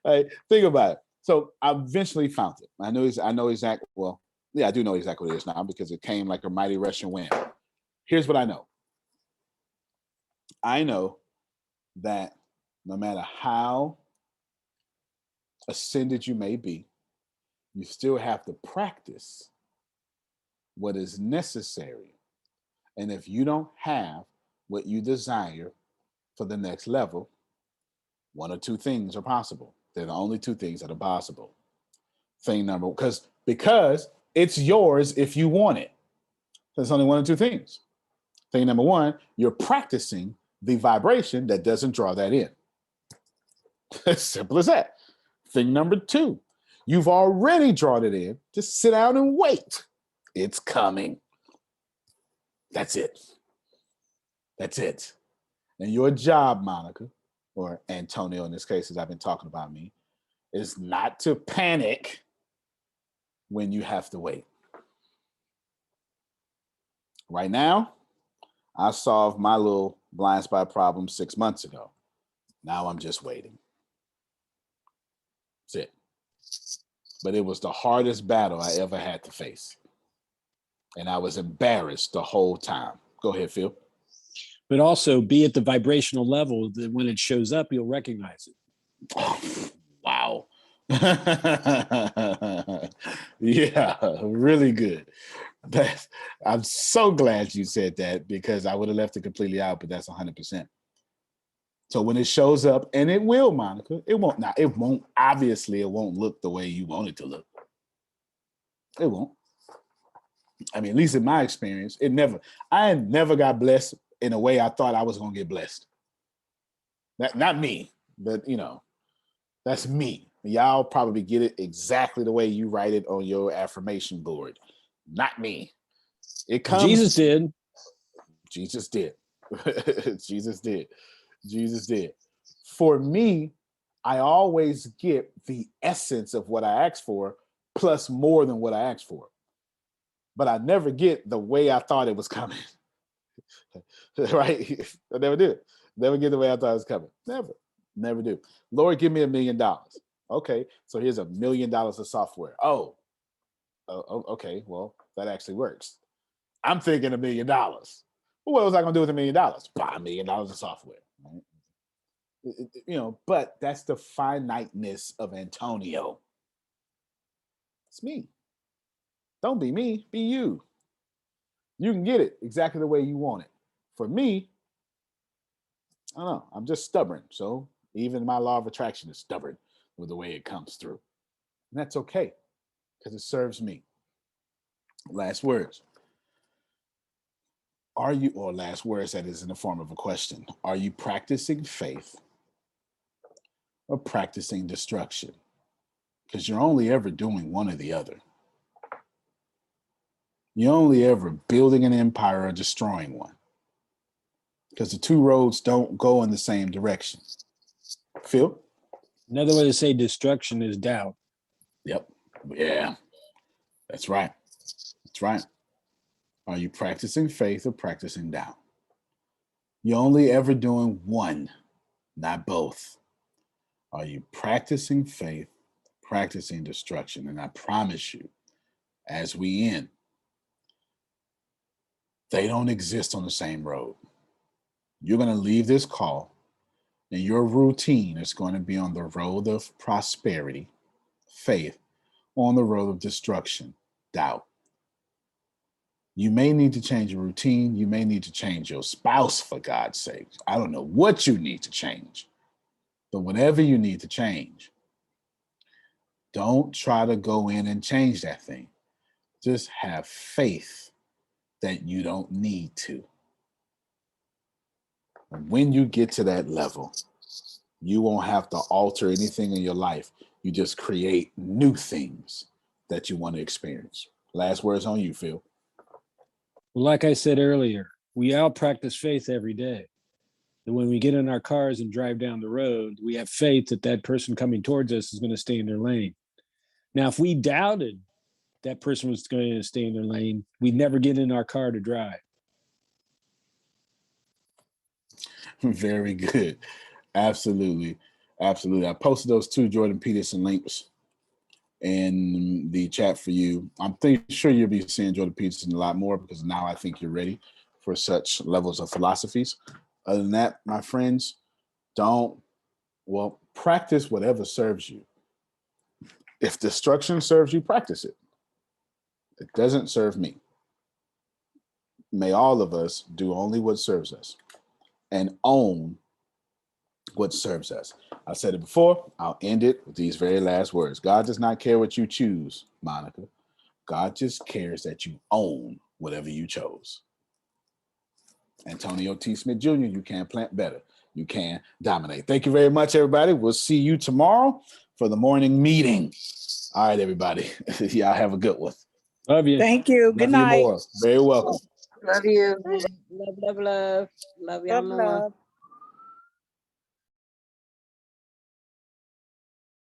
Right, think about it. So I eventually found it. I know exactly. Well, yeah, I do know exactly what it is now because it came like a mighty rushing wind. Here's what I know. I know that no matter how ascended you may be, you still have to practice what is necessary. And if you don't have what you desire for the next level, one or two things are possible. They're the only two things that are possible. Thing number, because it's yours if you want it. There's only one or two things. Thing number one, you're practicing the vibration that doesn't draw that in. As simple as that. Thing number two, you've already drawn it in. Just sit down and wait. It's coming. That's it. And your job, Monica, or Antonio in this case, as I've been talking about me, is not to panic when you have to wait. Right now, I solved my little blind spot problem 6 months ago. Now I'm just waiting. That's it. But it was the hardest battle I ever had to face. And I was embarrassed the whole time. Go ahead, Phil. But also be at the vibrational level that when it shows up, you'll recognize it. Oh, wow. Yeah, really good. I'm so glad you said that because I would have left it completely out, but that's 100%. So when it shows up, and it will, Monica, it won't obviously it won't look the way you want it to look. It won't. I mean, at least in my experience, I never got blessed in a way I thought I was going to get blessed. Not me, but that's me. Y'all probably get it exactly the way you write it on your affirmation board. Not me. It comes. Jesus did. Jesus did. Jesus did. For me, I always get the essence of what I asked for plus more than what I asked for. But I never get the way I thought it was coming. Right? I never do. Never get the way I thought it was coming. Never do. Lord, give me $1 million. Okay, so here's $1 million of software. Oh, okay, well, that actually works. I'm thinking $1 million. Well, what was I going to do with $1 million? Buy $1 million of software. Right? But that's the finiteness of Antonio. It's me. Don't be me, be you. You can get it exactly the way you want it. For me, I don't know. I'm just stubborn. So even my law of attraction is stubborn with the way it comes through. And that's okay because it serves me. Last words. Are you, or last words that is in the form of a question, are you practicing faith or practicing destruction? Because you're only ever doing one or the other. You're only ever building an empire or destroying one. Because the two roads don't go in the same direction. Phil? Another way to say destruction is doubt. Yep. Yeah. That's right. That's right. Are you practicing faith or practicing doubt? You're only ever doing one, not both. Are you practicing faith, practicing destruction? And I promise you, as we end, they don't exist on the same road. You're going to leave this call, and your routine is going to be on the road of prosperity, faith, on the road of destruction, doubt. You may need to change your routine. You may need to change your spouse, for God's sake. I don't know what you need to change, but whatever you need to change, don't try to go in and change that thing. Just have faith that you don't need to. When you get to that level, you won't have to alter anything in your life. You just create new things that you want to experience. Last words on you, Phil. Well, like I said earlier, we all practice faith every day. And when we get in our cars and drive down the road, we have faith that that person coming towards us is going to stay in their lane. Now, if we doubted that person was going to stay in their lane, we'd never get in our car to drive. Very good. Absolutely. Absolutely. I posted those two Jordan Peterson links in the chat for you. I'm sure you'll be seeing Jordan Peterson a lot more because now I think you're ready for such levels of philosophies. Other than that, my friends, practice whatever serves you. If destruction serves you, practice it. It doesn't serve me. May all of us do only what serves us and own what serves us. I said it before, I'll end it with these very last words. God does not care what you choose, Monica. God just cares that you own whatever you chose. Antonio T. Smith Jr., you can plant better. You can dominate. Thank you very much, everybody. We'll see you tomorrow for the morning meeting. All right, everybody. Y'all have a good one. Love you. Thank you. Good Love you night. more. Very welcome. Love you. Love, love, love. Love y'all Love, more. love.